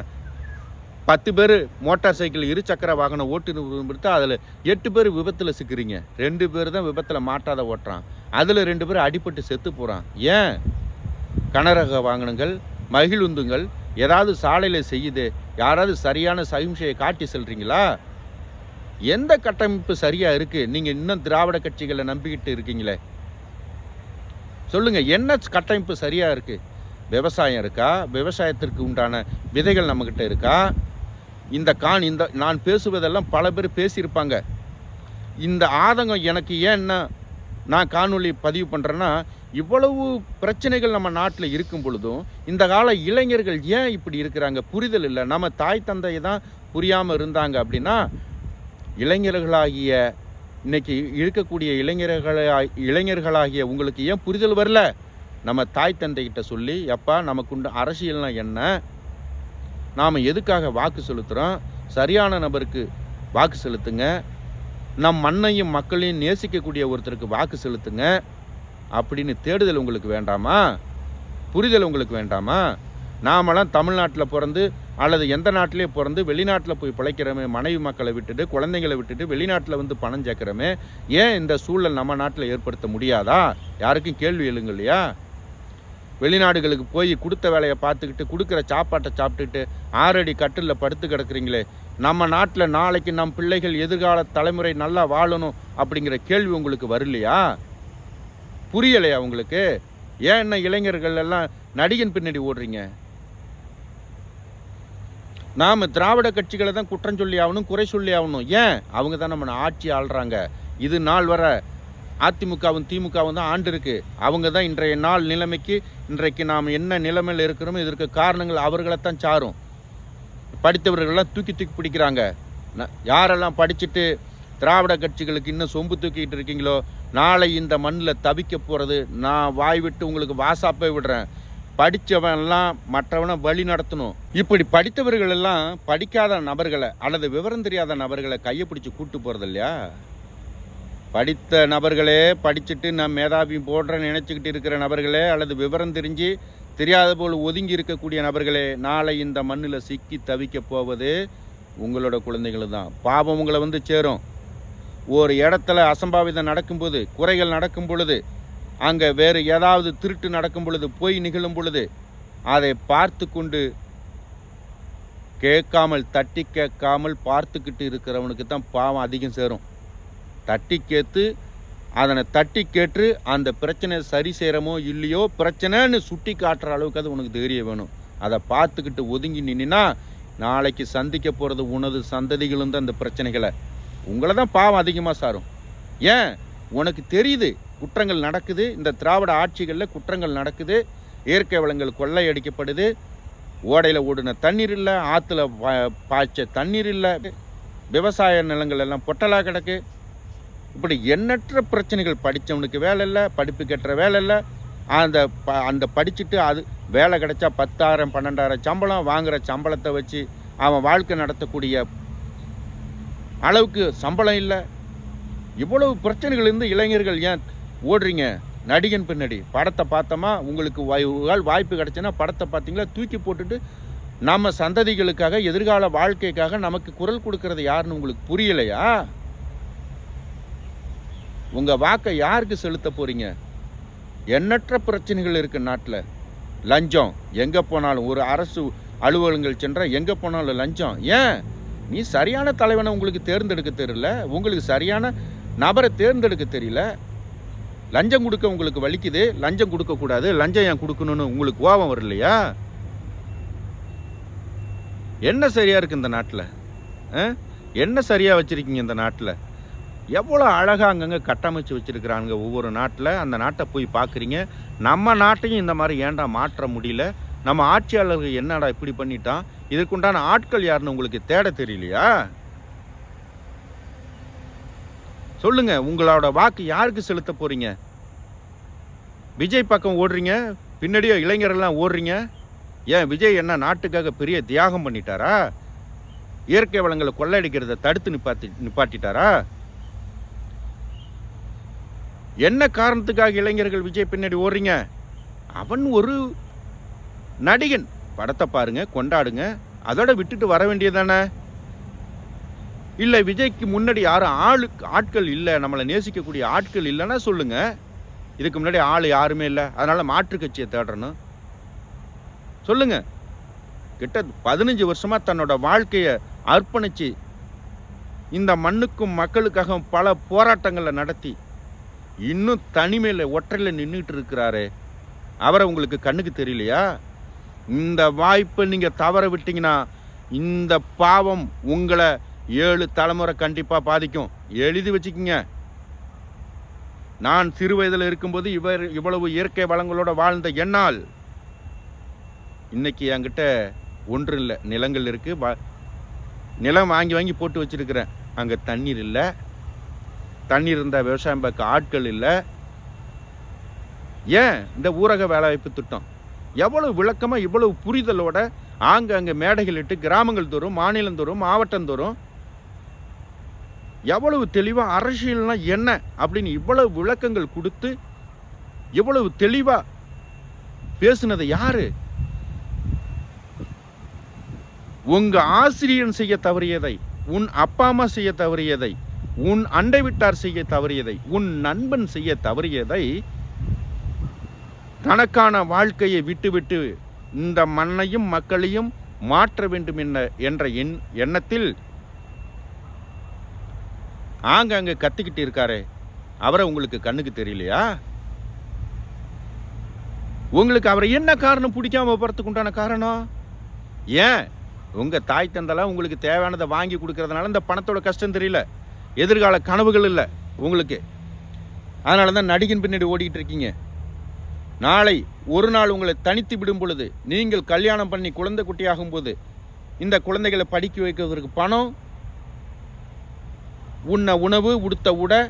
10 பேர் மோட்டார் சைக்கிள் இருசக்கர வாகன ஓட்டுநர் உரிமை எடுத்தால் அதில் 8 பேர் விபத்தில் சிக்கிறீங்க. 2 பேர் தான் விபத்தில் மாட்டாத ஓட்டுறான். அதில் 2 பேர் அடிபட்டு செத்து போகிறான். ஏன்? கனரக வாகனங்கள், மகிழுந்துங்கள் ஏதாவது சாலையில் செய்யுது, யாராவது சரியான சகிம்சையை காட்டி செல்றீங்களா? எந்த கட்டமைப்பு சரியாக இருக்குது? நீங்கள் இன்னும் திராவிட கட்சிகளை நம்பிக்கிட்டு இருக்கீங்களே, சொல்லுங்கள், என்ன கட்டமைப்பு சரியாக இருக்குது? விவசாயம் இருக்கா? விவசாயத்திற்கு உண்டான விதைகள் நம்மக்கிட்ட இருக்கா? இந்த நான் பேசுவதெல்லாம் பல பேர் பேசியிருப்பாங்க. இந்த ஆதங்கம் எனக்கு ஏன்னா நான் காணொளி பதிவு பண்ணுறேன்னா, இவ்வளவு பிரச்சனைகள் நம்ம நாட்டில் இருக்கும் பொழுதும் இந்த கால இளைஞர்கள் ஏன் இப்படி இருக்கிறாங்க? புரிதல் இல்லை. நம்ம தாய் தந்தையை தான் புரியாமல் இருந்தாங்க அப்படின்னா, இளைஞர்களாகிய இன்னைக்கு இருக்கக்கூடிய இளைஞர்களாகிய உங்களுக்கு ஏன் புரிதல் வரல? நம்ம தாய் தந்தைகிட்ட சொல்லி, எப்பா நமக்குண்டு அரசியல்னா என்ன, நாம் எதுக்காக வாக்கு செலுத்துகிறோம், சரியான நபருக்கு வாக்கு செலுத்துங்க, நம் மண்ணையும் மக்களையும் நேசிக்கக்கூடிய ஒருத்தருக்கு வாக்கு செலுத்துங்க அப்படின்னு தேடுதல் உங்களுக்கு வேண்டாமா? புரிதல் உங்களுக்கு வேண்டாமா? நாமெல்லாம் தமிழ்நாட்டில் பிறந்து அல்லது எந்த நாட்டிலே பிறந்து வெளிநாட்டில் போய் பிழைக்கிறோமே, மனைவி மக்களை விட்டுட்டு குழந்தைங்களை விட்டுட்டு வெளிநாட்டில் வந்து பணம் சேர்க்குறோமே, ஏன் இந்த சூழல் நம்ம நாட்டில் ஏற்படுத்த முடியாதா? யாருக்கும் கேள்வி எழுங்க இல்லையா? வெளிநாடுகளுக்கு போய் கொடுத்த வேலையை பார்த்துக்கிட்டு கொடுக்குற சாப்பாட்டை சாப்பிட்டுட்டு 6 அடி கட்டிலில் படுத்து கிடக்குறீங்களே, நம்ம நாட்டில் நாளைக்கு நம் பிள்ளைகள் எதிர்கால தலைமுறை நல்லா வாழணும் அப்படிங்கிற கேள்வி உங்களுக்கு வரலையா? புரியலையா உங்களுக்கு? ஏன் என்ன இளைஞர்கள் எல்லாம் நடிகன் பின்னாடி ஓடுறீங்க? நாம் திராவிட கட்சிகளை தான் குற்றம் சொல்லி ஆகணும், குறை சொல்லி ஆகணும். ஏன்? அவங்க தான் நம்ம ஆட்சி ஆள்றாங்க. இது நாள் வர அதிமுகவும் திமுகவும் தான் ஆண்டு இருக்கு. அவங்க தான் இன்றைய நாள் நிலைமைக்கு, இன்றைக்கு நாம் என்ன நிலைமையில் இருக்கிறோமோ இதற்கு காரணங்கள் அவர்களைத்தான் சாரும். படித்தவர்கள்லாம் தூக்கி பிடிக்கிறாங்க. யாரெல்லாம் படிச்சுட்டு திராவிட கட்சிகளுக்கு இன்னும் சொம்பு தூக்கிட்டு இருக்கீங்களோ, நாளை இந்த மண்ணில் தவிக்க போகிறது. நான் வாய் விட்டு உங்களுக்கு வாசாப்பே விடுறேன். படித்தவன்லாம் மற்றவனை வழி நடத்தணும். இப்படி படித்தவர்கள் எல்லாம் படிக்காத நபர்களை அல்லது விவரம் தெரியாத நபர்களை கையை பிடிச்சி கூட்டு போகிறது இல்லையா? படித்த நபர்களே, படிச்சுட்டு நான் மேதாவி போடுறேன்னு நினச்சிக்கிட்டு இருக்கிற நபர்களே, அல்லது விவரம் தெரியாத போல் ஒதுங்கி இருக்கக்கூடிய நபர்களே, நாளை இந்த மண்ணில் சிக்கி தவிக்க போவது உங்களோட குழந்தைகள் தான். பாவம் உங்களை வந்து சேரும். ஒரு இடத்துல அசம்பாவிதம் நடக்கும்போது, குறைகள் நடக்கும் பொழுது, அங்கே வேறு ஏதாவது திருட்டு நடக்கும் பொழுது, பொய் நிகழும் பொழுது, அதை பார்த்து கொண்டு கேட்காமல், தட்டி கேட்காமல் பார்த்துக்கிட்டு இருக்கிறவனுக்கு தான் பாவம் அதிகம் சேரும். தட்டி கேட்டு அதனை தட்டி கேட்டு அந்த பிரச்சனை சரி செய்கிறமோ இல்லையோ, பிரச்சனைன்னு சுட்டி காட்டுற அளவுக்கு அது உனக்கு தைரியம் வேணும். அதை பார்த்துக்கிட்டு ஒதுங்கி நின்னா நாளைக்கு சந்திக்க போகிறது உனது சந்ததிகளும் தான் அந்த பிரச்சனைகளை. உங்களை தான் பாவம் அதிகமாக சாரும். ஏன்? உனக்கு தெரியுது குற்றங்கள் நடக்குது. இந்த திராவிட ஆட்சிகளில் குற்றங்கள் நடக்குது. இயற்கை வளங்கள் கொள்ளையடிக்கப்படுது. ஓடையில் ஓடின தண்ணீர் இல்லை, ஆற்றுல பாய்ச்ச தண்ணீர் இல்லை, விவசாய நிலங்கள் எல்லாம் பொட்டலாக கிடக்கு. இப்படி எண்ணற்ற பிரச்சனைகள். படித்தவனுக்கு வேலை இல்லை, படிப்பு கட்டுற வேலை இல்லை. அந்த படிச்சுட்டு அது வேலை கிடைச்சா 10,000 12,000 சம்பளம் வாங்குகிற சம்பளத்தை வச்சு அவன் வாழ்க்கை நடத்தக்கூடிய அளவுக்கு சம்பளம் இல்லை. இவ்வளவு பிரச்சனைகள் இருந்து இளைஞர்கள் ஏன் ஓடுறீங்க நடிகன் பின்னாடி? படத்தை பார்த்தோமா, உங்களுக்கு வாய்ப்பு கிடைச்சுன்னா படத்தை பார்த்தீங்களா, தூக்கி போட்டுட்டு நம்ம சந்ததிகளுக்காக, எதிர்கால வாழ்க்கைக்காக நமக்கு குரல் கொடுக்கறது யாருன்னு உங்களுக்கு புரியலையா? உங்கள் வாக்கை யாருக்கு செலுத்த போகிறீங்க? எண்ணற்ற பிரச்சனைகள் இருக்குது நாட்டில். லஞ்சம் எங்கே போனாலும், ஒரு அரசு அலுவலகங்கள் சென்றால் எங்கே போனாலும் லஞ்சம். ஏன்? நீ சரியான தலைவனை உங்களுக்கு தேர்ந்தெடுக்க தெரியல, உங்களுக்கு சரியான நபரை தேர்ந்தெடுக்க தெரியல. லஞ்சம் கொடுக்க உங்களுக்கு வலிக்குது, லஞ்சம் கொடுக்கக்கூடாது, லஞ்சம் ஏன் கொடுக்கணும்னு உங்களுக்கு கோபம் வரலையா? என்ன சரியாக இருக்குது இந்த நாட்டில்? என்ன சரியாக வச்சுருக்கீங்க இந்த நாட்டில்? எவ்வளோ அழகாக அங்கங்கே கட்டமைச்சு வச்சுருக்கிறாங்க ஒவ்வொரு நாட்டில். அந்த நாட்டை போய் பார்க்குறீங்க. நம்ம நாட்டையும் இந்த மாதிரி ஏன்டா மாற்ற முடியல? நம்ம ஆட்சியாளர்கள் என்னடா இப்படி பண்ணிட்டான்? இதற்குண்டான ஆட்கள் யாருன்னு உங்களுக்கு தேட தெரியலையா? சொல்லுங்க, உங்களோட வாக்கு யாருக்கு செலுத்த போறீங்க? விஜய் பக்கம் ஓடுறீங்க, பின்னாடியே இளைஞரெல்லாம் ஓடுறீங்க. ஏன் விஜய் என்ன நாட்டுக்காக பெரிய தியாகம் பண்ணிட்டாரா? இயற்கை வளங்களை கொள்ளையடிக்கிறத தடுத்து நிப்பாட்டிட்டாரா? என்ன காரணத்துக்காக இளைஞர்கள் விஜய் பின்னாடி ஓடுறீங்க? அவன் ஒரு நடிகன். படத்தை பாருங்க, கொண்டாடுங்க, அதோட விட்டுட்டு வர வேண்டியதானே? இல்லை விஜய்க்கு முன்னாடி யாரும் ஆட்கள் இல்லை, நம்மளை நேசிக்கக்கூடிய ஆட்கள் இல்லைன்னா சொல்லுங்க. இதுக்கு முன்னாடி ஆள் யாருமே இல்லை, அதனால மாற்று கட்சியை தேடுறணும் சொல்லுங்க. கிட்ட 15 வருஷமா தன்னோட வாழ்க்கையை அர்ப்பணிச்சு இந்த மண்ணுக்கும் மக்களுக்காக பல போராட்டங்களை நடத்தி இன்னும் தனிமையில் ஒற்றையில் நின்றுட்டு இருக்கிறாரு. அவரை உங்களுக்கு கண்ணுக்கு தெரியலையா? இந்த வாய்ப்பை நீங்கள் தவற விட்டீங்கன்னா இந்த பாவம் உங்களை 7 தலைமுறை கண்டிப்பாக பாதிக்கும். எழுதி வச்சுக்கிங்க. நான் சிறு வயதில் இருக்கும்போது இவ்வளவு இயற்கை வளங்களோட வாழ்ந்த என்னால் இன்னைக்கு என்கிட்ட ஒன்றும் இல்லை. நிலங்கள் இருக்குது, நிலம் வாங்கி போட்டு வச்சிருக்கிறேன். அங்கே தண்ணீர் இல்லை. தண்ணீர் இருந்தால் விவசாயம் பார்க்க ஆட்கள் இல்லை. ஏன்? இந்த ஊரக வேலைவாய்ப்பு திட்டம் எவ்வளவு விளக்கமாக, இவ்வளவு புரிதலோட அங்கே மேடைகள் இட்டு கிராமங்கள் தோறும், மாநிலம் தோறும், மாவட்டம் தோறும் எவ்வளவு தெளிவாக அரசியல்னா என்ன அப்படின்னு இவ்வளவு விளக்கங்கள் கொடுத்து இவ்வளவு தெளிவாக பேசுனது யாரு? உங்க ஆசிரியன் செய்ய தவறியதை, உன் அப்பா அம்மா செய்ய தவறியதை, உன் அண்டை விட்டார் செய்ய தவறியதை, உன் நண்பன் செய்ய தவறியதை, தனக்கான வாழ்க்கையை விட்டுவிட்டு இந்த மண்ணையும் மக்களையும் மாற்ற வேண்டும் என்ற எண்ணத்தில் ஆங்காங்க கத்திக்கிட்டு இருக்காரே, அவரை உங்களுக்கு கண்ணுக்கு தெரியலையா? உங்களுக்கு அவரை என்ன காரணம் பிடிக்காம போகிறதுக்கு உண்டான காரணம்? ஏன் உங்கள் தாய் தந்தெல்லாம் உங்களுக்கு தேவையானதை வாங்கி கொடுக்கறதுனால இந்த பணத்தோட கஷ்டம் தெரியல, எதிர்கால கனவுகள் இல்லை உங்களுக்கு. அதனால தான் நடிகன் பின்னாடி ஓடிக்கிட்டு இருக்கீங்க. நாளை ஒரு நாள் உங்களை தனித்து விடும் பொழுது, நீங்கள் கல்யாணம் பண்ணி குழந்தை குட்டியாகும் போது, இந்த குழந்தைகளை படிக்க வைக்கிறதுக்கு பணம், உண்ண உணவு, உடுத்த உடை,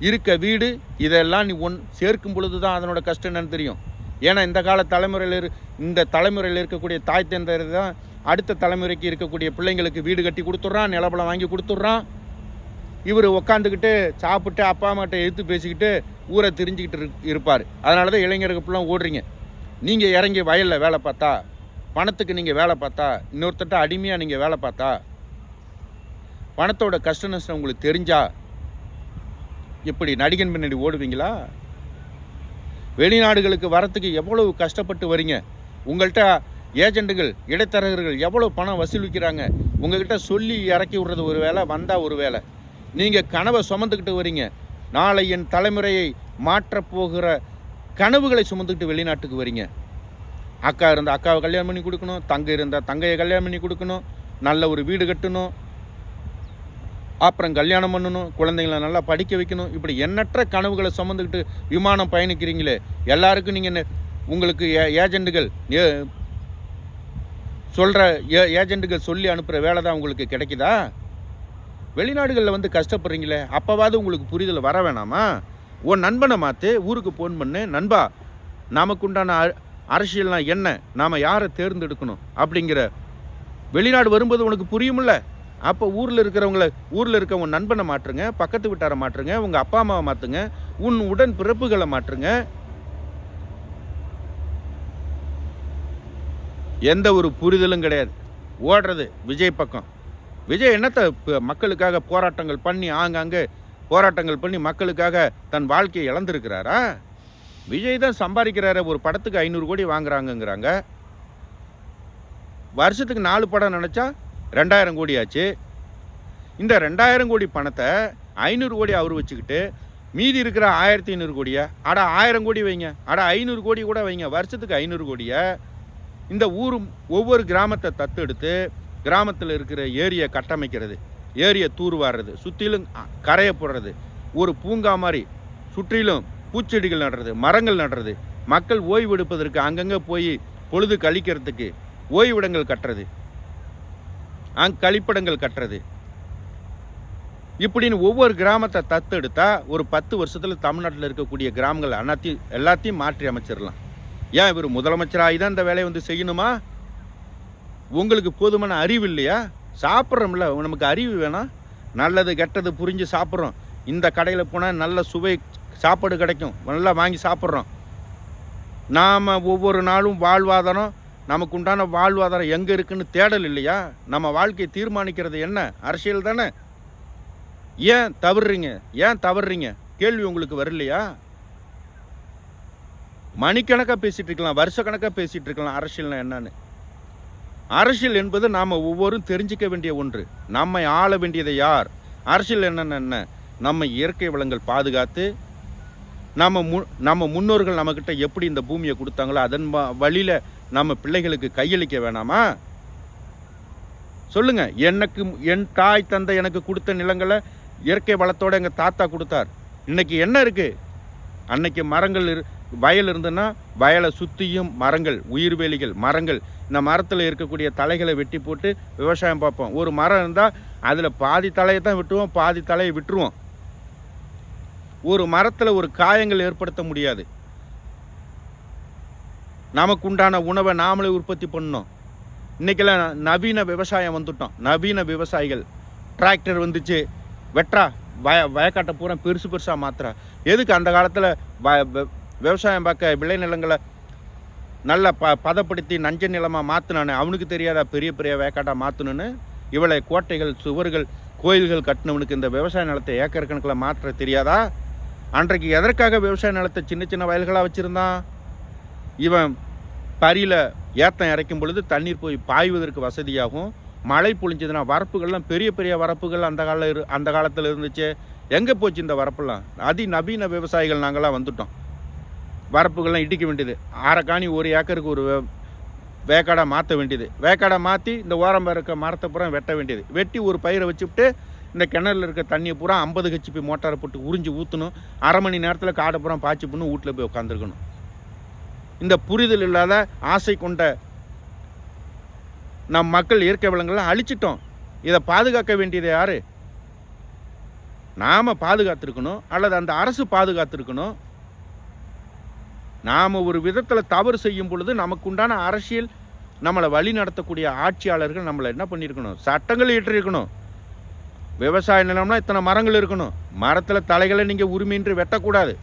இருக்க வீடு, இதெல்லாம் நீ சேர்க்கும் பொழுது தான் அதனோட கஷ்டம் என்னன்னு தெரியும். ஏன்னா இந்த தலைமுறையில் இருக்கக்கூடிய தாய் தந்தையர் தான் அடுத்த தலைமுறைக்கு இருக்கக்கூடிய பிள்ளைங்களுக்கு வீடு கட்டி கொடுத்துட்றான், நிலப்பலம் வாங்கி கொடுத்துட்றான். இவர் உக்காந்துக்கிட்டு சாப்பிட்டு அப்பா அம்மாட்ட எடுத்து பேசிக்கிட்டு ஊரை திரிஞ்சிக்கிட்டு இருப்பார். அதனால தான் இளைஞருக்கு ஃபுல்லாக ஓடுறீங்க. நீங்கள் இறங்கி வயலில் வேலை பார்த்தா, பணத்துக்கு நீங்கள் வேலை பார்த்தா, இன்னொருத்தட்ட அடிமையாக நீங்கள் வேலை பார்த்தா, பணத்தோட கஷ்ட நஷ்டம் உங்களுக்கு தெரிஞ்சா இப்படி நடிகன் பின்னாடி ஓடுவீங்களா? வெளிநாடுகளுக்கு வரத்துக்கு எவ்வளவு கஷ்டப்பட்டு வரீங்க. உங்கள்கிட்ட ஏஜெண்டுகள், இடைத்தரகர்கள் எவ்வளோ பணம் வசூலிக்கிறாங்க. உங்கள்கிட்ட சொல்லி இறக்கி விடுறது ஒரு வேலை, வந்தால் ஒரு வேலை. நீங்கள் கனவை சுமந்துக்கிட்டு வரீங்க. நாளை என் தலைமுறையை மாற்றப்போகிற கனவுகளை சுமந்துக்கிட்டு வெளிநாட்டுக்கு வரீங்க. அக்கா இருந்தால் அக்காவை கல்யாணம் பண்ணி கொடுக்கணும், தங்கை இருந்தால் தங்கையை கல்யாணம் பண்ணி கொடுக்கணும், நல்ல ஒரு வீடு கட்டணும், அப்புறம் கல்யாணம் பண்ணணும், குழந்தைங்களை நல்லா படிக்க வைக்கணும். இப்படி எண்ணற்ற கனவுகளை சுமந்துக்கிட்டு விமானம் பயணிக்கிறீங்களே. எல்லாருக்கும் நீங்கள் உங்களுக்கு ஏஜெண்டுகள் சொல்கிற ஏஜெண்டுகள் சொல்லி அனுப்புகிற வேலை தான் உங்களுக்கு கிடைக்குதா? வெளிநாடுகளில் வந்து கஷ்டப்படுறீங்களே, அப்போவாது உங்களுக்கு புரிதல் வர வேணாமா? உன் நண்பனை மாற்று, ஊருக்கு ஃபோன் பண்ணு, நண்பா நமக்குண்டான அரசியல்னால் என்ன, நாம் யாரை தேர்ந்தெடுக்கணும் அப்படிங்கிற வெளிநாடு வரும்போது உனக்கு புரியுமில்ல. அப்போ ஊரில் இருக்க உன் நண்பனை மாற்றுங்க, பக்கத்து வீட்டாரை மாற்றுங்க, உங்கள் அப்பா அம்மாவை மாற்றுங்க, உன் உடன் பிறப்புகளை மாற்றுங்க. எந்த ஒரு புரிதலும் கிடையாது. ஓடுறது விஜய் பக்கம். விஜய் என்னத்தை மக்களுக்காக போராட்டங்கள் பண்ணி ஆங்காங்கே போராட்டங்கள் பண்ணி மக்களுக்காக தன் வாழ்க்கையை இழந்திருக்கிறாரா? விஜய் தான் சம்பாதிக்கிறாரு. ஒரு படத்துக்கு 500 கோடி வாங்குறாங்கங்கிறாங்க. வருஷத்துக்கு 4 படம் நினச்சா 2000 கோடி ஆச்சு. இந்த 2000 கோடி பணத்தை 500 கோடி அவர் வச்சுக்கிட்டு மீதி இருக்கிற 1500 கோடியை, அட 1000 கோடி வைங்க, அட 500 கோடி கூட வைங்க, வருஷத்துக்கு 500 கோடியை இந்த ஒவ்வொரு கிராமத்தை தத்தெடுத்து கிராமத்தில் இருக்கிற ஏரியை கட்டமைக்கிறது, ஏரியை தூர்வாடுறது, சுற்றிலும் கரையை போடுறது, ஒரு பூங்கா மாதிரி சுற்றிலும் பூச்செடிகள் நடுறது, மரங்கள் நடுறது, மக்கள் ஓய்வு எடுப்பதற்கு அங்கங்கே போய் பொழுது கழிக்கிறதுக்கு ஓய்விடங்கள் கட்டுறது, கழிப்பிடங்கள் கட்டுறது, இப்படின்னு ஒவ்வொரு கிராமத்தை தத்தெடுத்தா ஒரு 10 வருஷத்தில் தமிழ்நாட்டில் இருக்கக்கூடிய கிராமங்கள் எல்லாத்தையும் மாற்றி அமைச்சிடலாம். ஏன் இவர் முதலமைச்சராகி தான் இந்த வேலையை வந்து செய்யணுமா? உங்களுக்கு போதுமான அறிவு இல்லையா? சாப்பிட்றோம்ல, நமக்கு அறிவு வேணாம். நல்லது கெட்டது புரிஞ்சு சாப்பிட்றோம். இந்த கடையில் போனால் நல்ல சுவை சாப்பாடு கிடைக்கும், நல்லா வாங்கி சாப்பிட்றோம். நாம் ஒவ்வொரு நாளும் வாழ்வாதாரம், நமக்கு உண்டான வாழ்வாதாரம் எங்கே இருக்குன்னு தேடல் இல்லையா? நம்ம வாழ்க்கையை தீர்மானிக்கிறது என்ன? அரசியல் தானே. ஏன் தவறுறீங்க கேள்வி உங்களுக்கு வரலையா? மணிக்கணக்காக பேசிகிட்டு இருக்கலாம், வருஷக்கணக்காக பேசிகிட்டு இருக்கலாம் அரசியல்னா என்னன்னு. அரசியல் என்பது நாம் ஒவ்வொரும் தெரிஞ்சிக்க வேண்டிய ஒன்று. நம்மை ஆள வேண்டியதை யார்? அரசியல் என்ன? நம்ம இயற்கை வளங்கள் பாதுகாத்து நம்ம முன்னோர்கள் நம்மக்கிட்ட எப்படி இந்த பூமியை கொடுத்தாங்களோ அதன் வழியில் நம்ம பிள்ளைகளுக்கு கையளிக்க வேணாமா? சொல்லுங்க. என் தாய் தந்தை எனக்கு கொடுத்த நிலங்களை இயற்கை வளத்தோடு எங்கள் தாத்தா கொடுத்தார். இன்னைக்கு என்ன இருக்குது? அன்னைக்கு மரங்கள் வயல் இருந்துன்னா வயலை சுற்றியும் மரங்கள், உயிர்வேலிகள், மரங்கள். இந்த மரத்தில் இருக்கக்கூடிய தலைகளை வெட்டி போட்டு விவசாயம் பார்ப்போம். ஒரு மரம் இருந்தால் அதில் பாதி தலையை தான் வெட்டுவோம், பாதி தலையை விட்டுருவோம். ஒரு மரத்தில் ஒரு காயங்கள் ஏற்படுத்த முடியாது. நமக்கு உண்டான உணவை நாமளே உற்பத்தி பண்ணணும். இன்றைக்கெல்லாம் நவீன விவசாயம் வந்துட்டோம். நவீன விவசாயிகள் டிராக்டர் வந்துச்சு, வெட்டுறா, வயக்காட்டை பூரா பெருசாக மாத்துறா. எதுக்கு? அந்த காலத்தில் விவசாயம் பார்க்க விளைநிலங்களை நல்லா பதப்படுத்தி நஞ்ச நிலமாக மாற்றினானே, அவனுக்கு தெரியாதா பெரிய வயக்காட்டாக மாற்றணுன்னு? இவளை கோட்டைகள், சுவர்கள், கோயில்கள் கட்டினவனுக்கு இந்த விவசாய நிலத்தை ஏக்கர் கணக்கில் மாற்ற தெரியாதா? அன்றைக்கு எதற்காக விவசாய நிலத்தை சின்ன வயல்களாக வச்சுருந்தான்? இவன் பரியில் ஏத்தம் இறைக்கும் பொழுது தண்ணீர் போய் பாய்வதற்கு வசதியாகும், மழை பொழிஞ்சதுன்னா வரப்புகள்லாம் பெரிய பெரிய வரப்புகள் அந்த காலத்தில் இருந்துச்சு. எங்கே போச்சு இந்த வரப்பெல்லாம்? அதிநவீன விவசாயிகள் நாங்கள்லாம் வந்துட்டோம். வரப்புகள்லாம் இடிக்க வேண்டியது, அரைக்காணி 1 ஏக்கருக்கு ஒரு வேக்காடாக மாற்ற வேண்டியது, வேக்காடாக மாற்றி இந்த ஓரம் இருக்க மரத்தை பூரா வெட்ட வேண்டியது, வெட்டி ஒரு பயிரை வச்சுவிட்டு இந்த கிணறுல இருக்க தண்ணியை பூரா 50 ஹெச்பி மோட்டாரை போட்டு உறிஞ்சி ஊற்றணும். அரை மணி நேரத்தில் காடை பூரா பாய்ச்சி பண்ணி வீட்டில் போய் உட்காந்துருக்கணும். இந்த புரிதல் இல்லாத ஆசை கொண்ட நம் மக்கள் இயற்கை வளங்கள்லாம் அழிச்சிட்டோம். இதை பாதுகாக்க வேண்டியது யார்? நாம் பாதுகாத்திருக்கணும், அல்லது அந்த அரசு பாதுகாத்திருக்கணும். நாம் ஒரு விதத்தில் தவறு செய்யும் பொழுது நமக்கு உண்டான அரசியல் நம்மளை வழி நடத்தக்கூடிய ஆட்சியாளர்கள் நம்மளை என்ன பண்ணியிருக்கணும்? சட்டங்கள் இயற்றிருக்கணும். விவசாய நிலம்னா இத்தனை மரங்கள் இருக்கணும், மரத்தில் தலைகளை நீங்கள் உரிமையின்றி வெட்டக்கூடாது.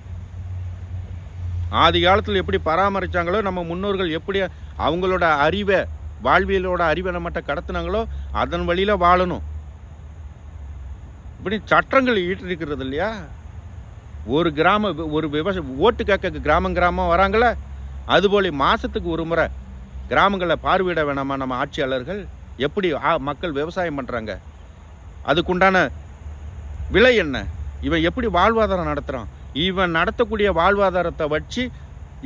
ஆதி காலத்தில் எப்படி பராமரித்தாங்களோ, நம்ம முன்னோர்கள் எப்படி அவங்களோட அறிவை, வாழ்வியலோட அறிவை நம்மகிட்ட கடத்தினாங்களோ அதன் வழியில் வாழணும். இப்படி சட்டங்கள் ஈட்டிருக்கிறது இல்லையா? ஒரு ஓட்டு கேட்க கிராமம் வராங்களே, அதுபோல் மாதத்துக்கு ஒரு முறை கிராமங்களை பார்வையிட வேணாமா நம்ம ஆட்சியாளர்கள்? எப்படி மக்கள் விவசாயம் பண்ணுறாங்க, அதுக்குண்டான விலை என்ன, இவன் எப்படி வாழ்வாதாரம் நடத்துகிறான், இவன் நடத்தக்கூடிய வாழ்வாதாரத்தை வச்சு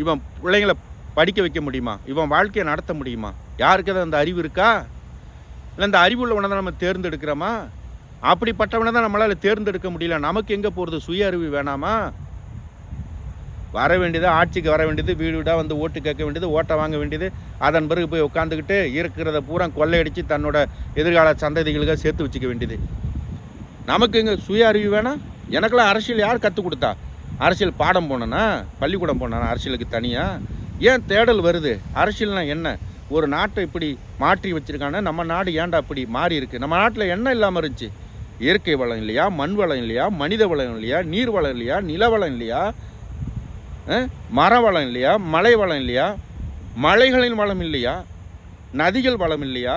இவன் பிள்ளைங்களை படிக்க வைக்க முடியுமா, இவன் வாழ்க்கையை நடத்த முடியுமா? யாருக்கு அந்த அறிவு இருக்கா? இல்லை இந்த அறிவு உள்ளவனை தான் நம்ம தேர்ந்தெடுக்கிறோமா? அப்படிப்பட்டவனை தான் நம்மளால் தேர்ந்தெடுக்க முடியல. நமக்கு எங்கே போகிறது? சுய அறிவு வேணாமா? வர வேண்டியது, ஆட்சிக்கு வர வேண்டியது, வீடு வீடாக வந்து ஓட்டு கேட்க வேண்டியது, ஓட்டை வாங்க வேண்டியது, அதன் பிறகு போய் உட்காந்துக்கிட்டு இருக்கிறத பூரா கொள்ளையடித்து தன்னோட எதிர்கால சந்ததிகளுக்காக சேர்த்து வச்சுக்க வேண்டியது. நமக்கு எங்கே சுய அறிவு வேணாம்? எனக்கெல்லாம் அரசியல் யார் கற்றுக் கொடுத்தா? அரசியல் பாடம் போனேன்னா, பள்ளிக்கூடம் போனேன்னா அரசியலுக்கு தனியாக? ஏன் தேடல் வருது? அரசியல்னா என்ன? ஒரு நாட்டை இப்படி மாற்றி வச்சுருக்காங்க. நம்ம நாடு ஏன்டா இப்படி மாறி இருக்குது? நம்ம நாட்டில் என்ன இல்லாமல் இருந்துச்சு? இயற்கை வளம் இல்லையா? மண் வளம் இல்லையா? மனித வளம் இல்லையா? நீர் வளம் இல்லையா? நில வளம் இல்லையா? மர வளம் இல்லையா? மலை வளம் இல்லையா? மலைகளின் வளம் இல்லையா? நதிகள் வளம் இல்லையா?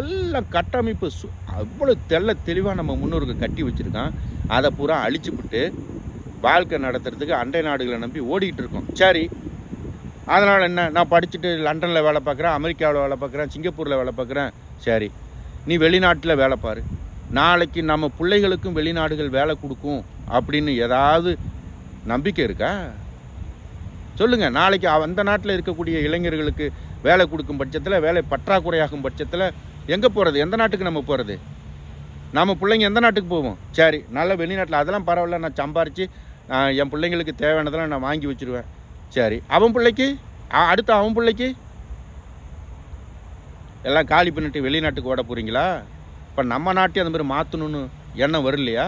எல்லாம் கட்டமைப்பு அவ்வளோ தெளிவாக நம்ம முன்னோர்கள் கட்டி வச்சுருக்கான். அதை பூரா அழிச்சுவிட்டு வாழ்க்கை நடத்துறதுக்கு அண்டை நாடுகளை நம்பி ஓடிக்கிட்டு இருக்கோம். சரி, அதனால் என்ன? நான் படிச்சுட்டு லண்டனில் வேலை பார்க்குறேன், அமெரிக்காவில் வேலை பார்க்குறேன், சிங்கப்பூரில் வேலை பார்க்குறேன். சரி, நீ வெளிநாட்டில் வேலை பாரு. நாளைக்கு நம்ம பிள்ளைகளுக்கும் வெளிநாடுகள் வேலை கொடுக்கும் அப்படின்னு ஏதாவது நம்பிக்கை இருக்கா? சொல்லுங்கள். நாளைக்கு அந்த நாட்டில் இருக்கக்கூடிய இளைஞர்களுக்கு வேலை கொடுக்கும் பட்சத்தில், வேலை பற்றாக்குறையாகும் பட்சத்தில் எங்கே போகிறது? எந்த நாட்டுக்கு நம்ம போகிறது? நம்ம பிள்ளைங்க எந்த நாட்டுக்கு போவோம்? சரி, நல்ல வெளிநாட்டில் அதெல்லாம் பரவாயில்ல, நான் சம்பாரித்து என் பிள்ளைங்களுக்கு தேவையானதெல்லாம் நான் வாங்கி வச்சுருவேன். சரி, அவன் பிள்ளைக்கு, அடுத்து அவன் பிள்ளைக்கு எல்லாம் காலி பண்ணிட்டு வெளிநாட்டுக்கு ஓட போகிறீங்களா? இப்போ நம்ம நாட்டையும் அந்த மாதிரி மாற்றணும்னு எண்ணம் வரலையா?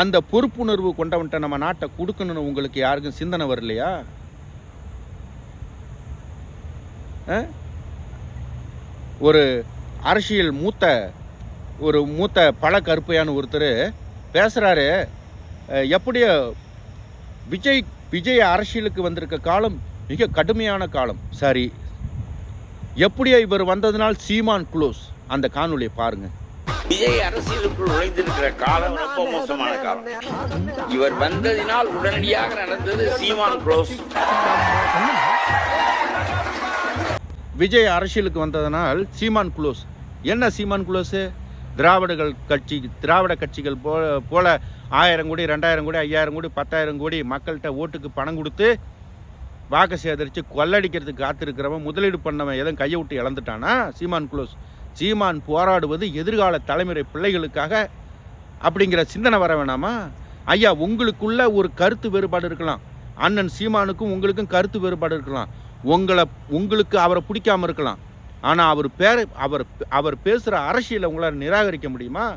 அந்த பொறுப்புணர்வு கொண்டவன்ட்ட நம்ம நாட்டை கொடுக்கணும்னு உங்களுக்கு யாருக்கும் சிந்தனை வரலையா? ஒரு அரசியல் மூத்த பல கருப்பையான ஒருத்தர் பேசுகிறாரு, எப்படியோ விஜய் அரசியலுக்கு வந்திருக்க காலம் மிக கடுமையான காலம். சரி, எப்படியோ இவர் வந்ததுனால் சீமான் க்ளோஸ். அந்த காணொலியை பாருங்க. விஜய் அரசியலுக்குள் நுழைந்திருக்கிற காலம் ரொம்ப மோசமான காலம். இவர் வந்ததினால் உடனடியாக நடந்தது சீமான் க்ளோஸ். விஜய் அரசியலுக்கு வந்ததனால் சீமான் க்ளோஸ். என்ன சீமான் க்ளோஸு? திராவிட கட்சிகள் போல 1000 கோடி 2000 கோடி 5000 கோடி 10,000 கோடி மக்கள்கிட்ட ஓட்டுக்கு பணம் கொடுத்து வாக்கு சேகரித்து கொள்ளடிக்கிறதுக்கு காத்திருக்கிறவன், முதலீடு பண்ணவன் எதுவும் கையை விட்டு இழந்துட்டானா சீமான் க்ளோஸ். சீமான் போராடுவது எதிர்கால தலைமுறை பிள்ளைகளுக்காக அப்படிங்கிற சிந்தனை வர வேணாமா? ஐயா, உங்களுக்குள்ள ஒரு கருத்து வேறுபாடு இருக்கலாம். அண்ணன் சீமானுக்கும் உங்களுக்கும் கருத்து வேறுபாடு இருக்கலாம். உங்களுக்கு அவரை பிடிக்காம இருக்கலாம். ஆனால் அவர் பேசுகிற அரசியலை உங்களால் நிராகரிக்க முடியுமா?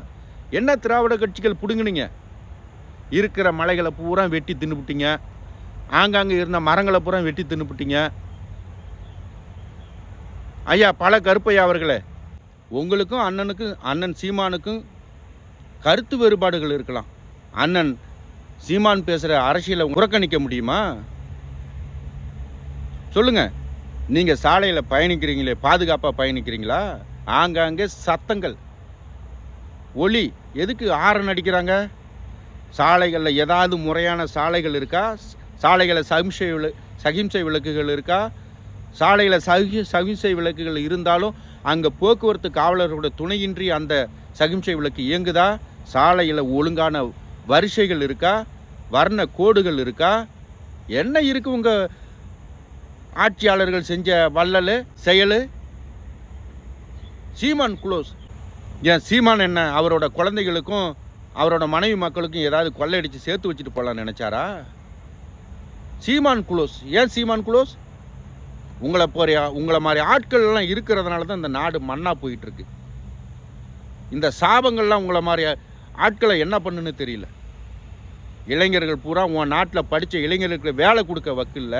என்ன திராவிட கட்சிகள் பிடுங்குனீங்க? இருக்கிற மலைகளை பூரா வெட்டி தின்னுபிட்டீங்க, ஆங்காங்கே இருந்த மரங்களை பூரா வெட்டி தின்னுபிட்டீங்க. ஐயா பல கருப்பையா அவர்களே, உங்களுக்கும் அண்ணன் சீமானுக்கும் கருத்து வேறுபாடுகள் இருக்கலாம். அண்ணன் சீமான் பேசுகிற அரசியலை புறக்கணிக்க முடியுமா? சொல்லுங்கள். நீங்கள் சாலையில் பயணிக்கிறீங்களே, பாதுகாப்பாக பயணிக்கிறீங்களா? ஆங்காங்கே சத்தங்கள், ஒலி, எதுக்கு ஹாரன் அடிக்கிறாங்க? சாலைகளில் ஏதாவது முறையான சாலைகள் இருக்கா? சாலைகளில் சகிம்சை விளக்குகள் இருக்கா? சாலையில் சகிம்சை விளக்குகள் இருந்தாலும் அங்கே போக்குவரத்து காவலர்களோட துணையின்றி அந்த சகிம்சை விளக்கு இயங்குதா? சாலையில் ஒழுங்கான வரிசைகள் இருக்கா? வர்ண கோடுகள் இருக்கா? என்ன இருக்கு உங்கள் ஆட்சியாளர்கள் செஞ்ச வள்ளல் செயல்? சீமான் க்ளோஸ். ஏன் சீமான் என்ன அவரோட குழந்தைகளுக்கும் அவரோட மனைவி மக்களுக்கும் ஏதாவது கொள்ளையடிச்சு சேர்த்து வச்சுட்டு போகலான்னு நினச்சாரா? சீமான் க்ளோஸ். ஏன் சீமான் க்ளோஸ்? உங்களை மாதிரி ஆட்கள்லாம் இருக்கிறதுனால தான் இந்த நாடு மண்ணாக போயிட்டுருக்கு. இந்த சாபங்கள்லாம் உங்களை மாதிரி ஆட்களை என்ன பண்ணுன்னு தெரியல. இளைஞர்கள் பூரா உன் நாட்டில் படித்த இளைஞர்களுக்கு வேலை கொடுக்க வக்கில்ல.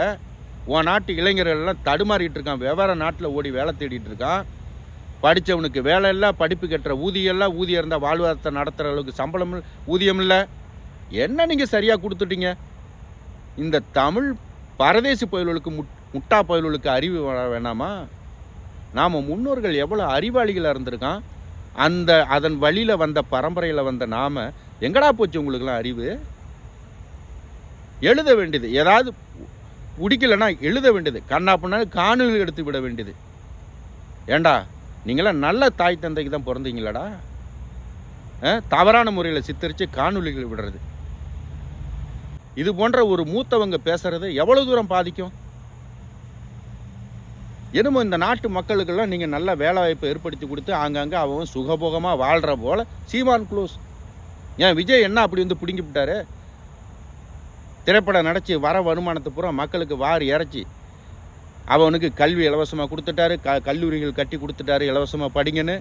உன் நாட்டு இளைஞர்கள்லாம் தடுமாறிட்டு இருக்கான். வெவ்வேறு நாட்டில் ஓடி வேலை தேடிட்டு இருக்கான். படித்தவனுக்கு வேலை இல்லை, படிப்பு கட்டுற ஊதியம் இல்லை, ஊதியம் இருந்தால் வாழ்வாதாரத்தை நடத்துகிற அளவுக்கு சம்பளம் ஊதியம் இல்லை. என்ன நீங்கள் சரியாக கொடுத்துட்டீங்க? இந்த தமிழ் பரதேசி பயல்களுக்கு முட்டா பயல்களுக்கு அறிவு வேணாமா? நாம் முன்னோர்கள் எவ்வளோ அறிவாளிகளாக இருந்திருக்கான். அதன் வழியில் வந்த பரம்பரையில் வந்த நாம் எங்கடா போச்சு உங்களுக்குலாம் அறிவு? எழுத வேண்டியது ஏதாவது பிடிக்கலைன்னா எழுத வேண்டியது, கண்ணா பண்ணாலும் காணொலி எடுத்து விட வேண்டியது. ஏண்டா நீங்களாம் நல்ல தாய் தந்தைக்கு தான் பிறந்தீங்களாடா? தவறான முறையில் சித்தரித்து காணொலிகள் விடுறது, இது போன்ற ஒரு மூத்தவங்க பேசுறது எவ்வளோ தூரம் பாதிக்கும்? என்னமோ இந்த நாட்டு மக்களுக்கெல்லாம் நீங்கள் நல்ல வேலை வாய்ப்பை ஏற்படுத்தி கொடுத்து ஆங்காங்கே அவன் சுகபோகமாக வாழ்கிற போல் சீமான் க்ளோஸ். ஏன் விஜய் என்ன அப்படி வந்து பிடுங்கி விட்டாரு? திரைப்படம் நடிச்சு வர வருமானத்தை பூரா மக்களுக்கு வாரி இறைச்சி அவனுக்கு கல்வி இலவசமாக கொடுத்துட்டாரு, கல்லூரிகள் கட்டி கொடுத்துட்டாரு இலவசமாக படிங்கன்னு.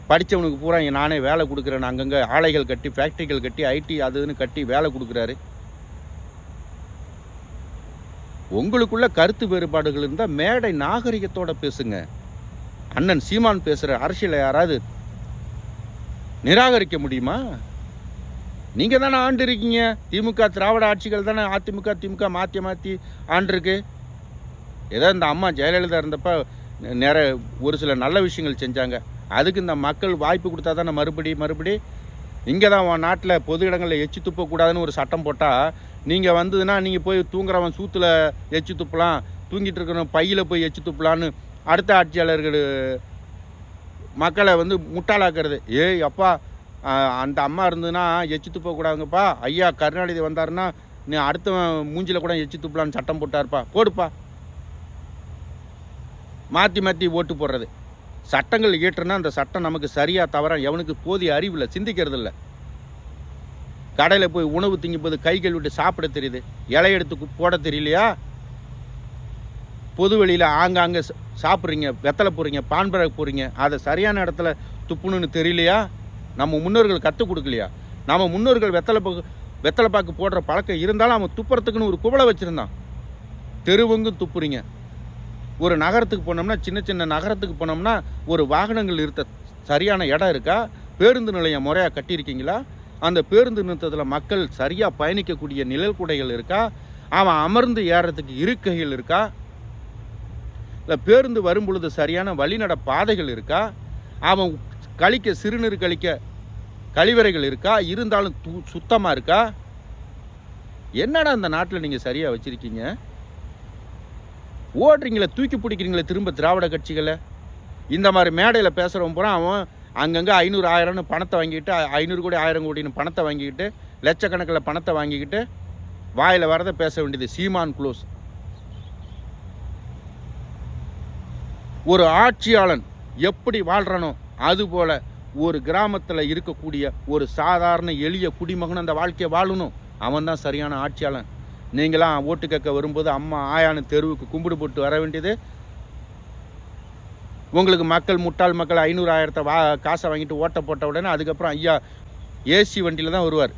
படித்தவனுக்கு பூரா நானே வேலை கொடுக்குறேன்னு அங்கங்கே ஆலைகள் கட்டி ஃபேக்ட்ரிகள் கட்டி ஐடி அதுன்னு கட்டி வேலை கொடுக்குறாரு. உங்களுக்குள்ள கருத்து வேறுபாடுகள் இருந்தால் மேடை நாகரிகத்தோட பேசுங்க. அண்ணன் சீமான் பேசுகிற அரசியலை யாராவது நிராகரிக்க முடியுமா? நீங்கள் தானே ஆண்டு இருக்கீங்க. திமுக திராவிட ஆட்சிகள் தானே திமுக மாற்றி ஆண்டிருக்கு. ஏதோ இந்த அம்மா ஜெயலலிதா இருந்தப்போ நிறைய ஒரு சில நல்ல விஷயங்கள் செஞ்சாங்க. அதுக்கு இந்த மக்கள் வாய்ப்பு கொடுத்தா தானே மறுபடி இங்கே தான் உன் நாட்டில் பொது இடங்களில் எச்சி துப்பக்கூடாதுன்னு ஒரு சட்டம் போட்டால் நீங்கள் வந்ததுன்னா நீங்கள் போய் தூங்குறவன் சூத்தில் எச்சி துப்பலாம், தூங்கிட்டு இருக்கிறவன் பையில் போய் எச்சி துப்பலான்னு அடுத்த ஆட்சியாளர்கள் மக்களை வந்து முட்டாளாக்குறது. ஏய் அப்பா அந்த அம்மா இருந்ததுன்னா எச்சி துப்பக்கூடாதுங்கப்பா, ஐயா கருணாநிதி வந்தாருன்னா நீ அடுத்தவன் மூஞ்சில் கூட எச்சி துப்பலான்னு சட்டம் போட்டாருப்பா, போடுப்பா. மாற்றி ஓட்டு போடுறது. சட்டங்கள் இயற்றுனா அந்த சட்டம் நமக்கு சரியாக தவறா எவனுக்கு போதிய அறிவு இல்லை, சிந்திக்கிறது இல்லை. கடையில் போய் உணவு திங்கும்போது கை கழுவிட்டு சாப்பிட தெரியுது, இலை எடுத்து போட தெரியலையா? பொது வெளியில் ஆங்காங்கே சாப்பிட்றீங்க, வெத்தலை போடுறீங்க, பான்பரகு போடுறீங்க, அதை சரியான இடத்துல துப்புணுன்னு தெரியலையா? நம்ம முன்னோர்கள் கற்றுக் கொடுக்கலையா? நம்ம முன்னோர்கள் வெத்தலை பாக்கு போடுற பழக்கம் இருந்தாலும் அவன் துப்புறத்துக்குன்னு ஒரு குவளை வச்சுருந்தான். தெருவங்கும் துப்புறீங்க. ஒரு நகரத்துக்கு போனோம்னா, சின்ன நகரத்துக்கு போனோம்னா ஒரு வாகனங்கள் நிறுத்த சரியான இடம் இருக்கா? பேருந்து நிலையம் முறையாக கட்டியிருக்கீங்களா? அந்த பேருந்து நிறுத்தத்தில் மக்கள் சரியாக பயணிக்கக்கூடிய நிழல் குடைகள் இருக்கா? அவன் அமர்ந்து ஏறத்துக்கு இருக்கைகள் இருக்கா? இல்லை பேருந்து வரும் பொழுது சரியான வழிநட பாதைகள் இருக்கா? அவன் சிறுநீர் கழிக்க கழிவறைகள் இருக்கா? இருந்தாலும் சுத்தமாக இருக்கா? என்னடா இந்த நாட்டில் நீங்கள் சரியாக வச்சுருக்கீங்க? ஓடுறீங்களே, தூக்கி பிடிக்கிறீங்களே திரும்ப திராவிட கட்சிகளை. இந்த மாதிரி மேடையில் பேசுகிறவன் பூரா அவன் அங்கங்கே 500 1000ன்னு பணத்தை வாங்கிக்கிட்டு 500 கோடி 1000 கோடின்னு பணத்தை வாங்கிக்கிட்டு லட்சக்கணக்கில் பணத்தை வாங்கிக்கிட்டு வாயில் வரதை பேச வேண்டியது. சீமான் க்ளோஸ். ஒரு ஆட்சியாளன் எப்படி வாழ்றானோ அதுபோல் ஒரு கிராமத்தில் இருக்கக்கூடிய ஒரு சாதாரண எளிய குடிமகன் அந்த வாழ்க்கையை வாழணும். அவன் தான் சரியான ஆட்சியாளன். நீங்களாம் ஓட்டு கேட்க வரும்போது அம்மா ஆயான்னு தெருவுக்கு கும்பிடு போட்டு வர வேண்டியது. உங்களுக்கு முட்டாள் மக்கள் 500 1000 காசை வாங்கிட்டு ஓட்ட போட்ட உடனே அதுக்கப்புறம் ஐயா ஏசி வண்டியில் தான் வருவார்.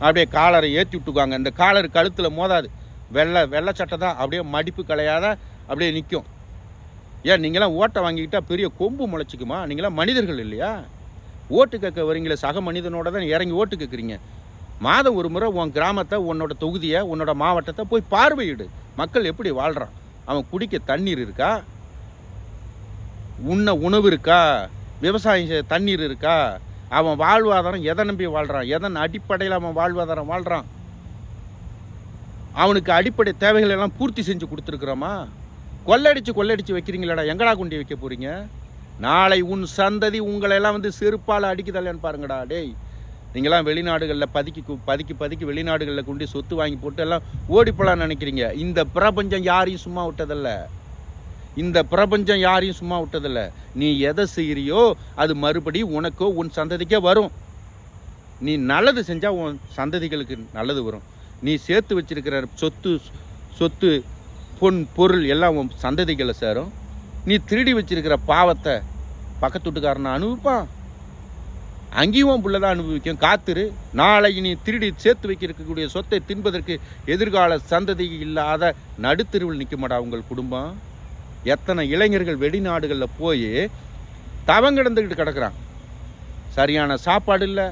அப்படியே காலரை ஏற்றி விட்டுக்குவாங்க. இந்த காலர் கழுத்தில் மோதாது, வெள்ளை சட்டை தான் அப்படியே மடிப்பு கலையாத அப்படியே நிற்கும். ஏன் நீங்களாம் ஓட்டை வாங்கிக்கிட்டால் பெரிய கொம்பு முளைச்சிக்குமா? நீங்களாம் மனிதர்கள் இல்லையா? ஓட்டு கேட்க வரீங்களே, சக மனிதனோட தான் இறங்கி ஓட்டு கேட்குறீங்க. மாதம் ஒரு முறை உன் கிராமத்தை, உன்னோட தொகுதியை, உன்னோட மாவட்டத்தை போய் பார்வையிடு. மக்கள் எப்படி வாழ்கிறான்? அவன் குடிக்க தண்ணீர் இருக்கா? உண்ண உணவு இருக்கா? விவசாயம் தண்ணீர் இருக்கா? அவன் வாழ்வாதாரம் எதை நம்பி வாழ்கிறான்? எதன் அடிப்படையில் அவன் வாழ்வாதாரம் வாழ்கிறான்? அவனுக்கு அடிப்படை தேவைகள் எல்லாம் பூர்த்தி செஞ்சு கொடுத்துருக்குறோமா? கொள்ளடிச்சு வைக்கிறீங்களாடா, எங்கடா கொண்டு வைக்க போகிறீங்க? நாளை உன் சந்ததி உங்களெல்லாம் வந்து செருப்பால் அடிக்குதல்லைன்னு பாருங்கடா. டேய், நீங்களாம் வெளிநாடுகளில் பதுக்கி வெளிநாடுகளில் கொண்டு சொத்து வாங்கி போட்டு எல்லாம் ஓடிப்போலான்னு நினைக்கிறீங்க. இந்த பிரபஞ்சம் யாரையும் சும்மா விட்டதில்ல. நீ எதை செய்கிறியோ அது மறுபடி உனக்கோ உன் சந்ததிக்கே வரும். நீ நல்லது செஞ்சால் உன் சந்ததிகளுக்கு நல்லது வரும். நீ சேர்த்து வச்சிருக்கிற சொத்து பொன் பொருள் எல்லாம் உன் சந்ததிகளை சேரும். நீ திருடி வச்சிருக்கிற பாவத்தை பக்கத்து வீட்டுக்காரனை அனுபவிப்பான், அங்கேயும் புள்ள தான் அனுபவிக்கும். காத்துரு, நாளை நீ திருடி சேர்த்து வைக்கக்கூடிய சொத்தை தின்பதற்கு எதிர்கால சந்ததி இல்லாத நடுத்தெருவில் நிற்க மாட்டா உங்கள் குடும்பம். எத்தனை இளைஞர்கள் வெளிநாடுகளில் போய் தவங்கிடந்துக்கிட்டு கிடக்குறான். சரியான சாப்பாடு இல்லை.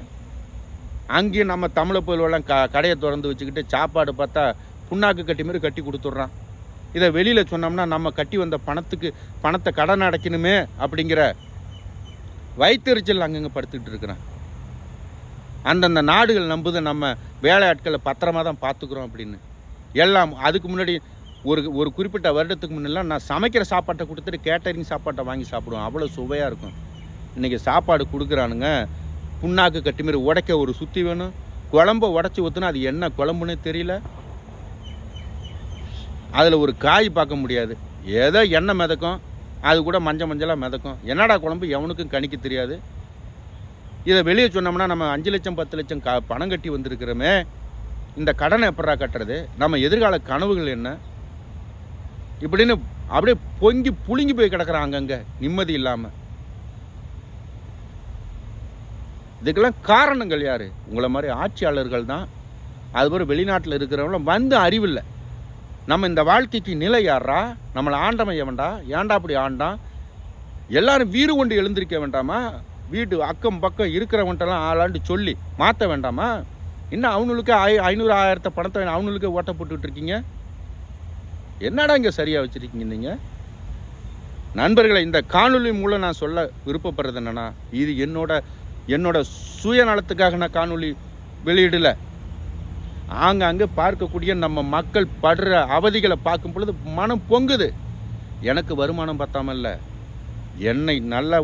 அங்கேயும் நம்ம தமிழை போலெல்லாம் கடையை திறந்து வச்சுக்கிட்டு சாப்பாடு பார்த்தா புண்ணாக்கு கட்டி மாதிரி கட்டி கொடுத்துட்றான். இதை வெளியில் சொன்னோம்னா நம்ம கட்டி வந்த பணத்தை கடன் அடைக்கணுமே அப்படிங்கிற வயிற்றுச்சல் அங்கங்கே படுத்துக்கிட்டு இருக்கிறான். அந்தந்த நாடுகள் நம்புது நம்ம வேலையாட்களை பத்திரமா தான் பார்த்துக்குறோம் அப்படின்னு. எல்லாம் அதுக்கு முன்னாடி ஒரு குறிப்பிட்ட வருடத்துக்கு முன்னெல்லாம் நான் சமைக்கிற சாப்பாட்டை கொடுத்துட்டு கேட்டரிங் சாப்பாட்டை வாங்கி சாப்பிடுவோம். அவ்வளோ சுவையாக இருக்கும். இன்றைக்கி சாப்பாடு கொடுக்குறானுங்க, புண்ணாக்கு கட்டி மாதிரி உடைக்க ஒரு சுற்றி வேணும். குழம்ப உடச்சி ஊற்றுனா அது என்ன குழம்புன்னே தெரியல. அதில் ஒரு காய் பார்க்க முடியாது. ஏதோ எண்ணெய் மிதக்கும், அது கூட மஞ்சளாக மிதக்கும். என்னடா குழம்பு எவனுக்கும் கணிக்க தெரியாது. இதை வெளியே சொன்னோம்னா நம்ம 5 லட்சம் 10 லட்சம் பணம் கட்டி வந்திருக்கிறோமே, இந்த கடனை எப்படா கட்டுறது, நம்ம எதிர்கால கனவுகள் என்ன இப்படின்னு அப்படியே பொங்கி புழுங்கி போய் கிடக்குறான் அங்கங்கே நிம்மதி இல்லாமல். இதுக்கெல்லாம் காரணங்கள் யார்? உங்களை மாதிரி ஆட்சியாளர்கள் தான். அதுபோல் வெளிநாட்டில் இருக்கிறவங்களும் வந்து அறிவில்லை. நம்ம இந்த வாழ்க்கைக்கு நிலை யாரா? நம்மளை ஆண்டவன் எவன்டா? ஏன்டா அப்படி ஆண்டான்? எல்லாரும் வீறு கொண்டு எழுந்திருக்க வேண்டாமா? வீடு அக்கம் பக்கம் இருக்கிறவன்ட்டெல்லாம் ஆளாண்டு சொல்லி மாற்ற வேண்டாமா? இன்னும் அவனுக்கு 500 1000 பணத்தை அவனுக்கு ஓட்ட போட்டுக்கிட்டு இருக்கீங்க. என்னடா இங்கே சரியாக வச்சுருக்கீங்க நீங்கள்? நண்பர்களை, இந்த காணொலி மூலம் நான் சொல்ல விருப்பப்படுறது என்னென்னா, இது என்னோட சுயநலத்துக்காக நான் காணொலி வெளியிடலை. ஆங்காங்கே பார்க்கக்கூடிய நம்ம மக்கள் படுற அவதிகளை பார்க்கும் பொழுது மனம் பொங்குது. எனக்கு வருமானம் பத்தாமல்ல, என்னை நல்லா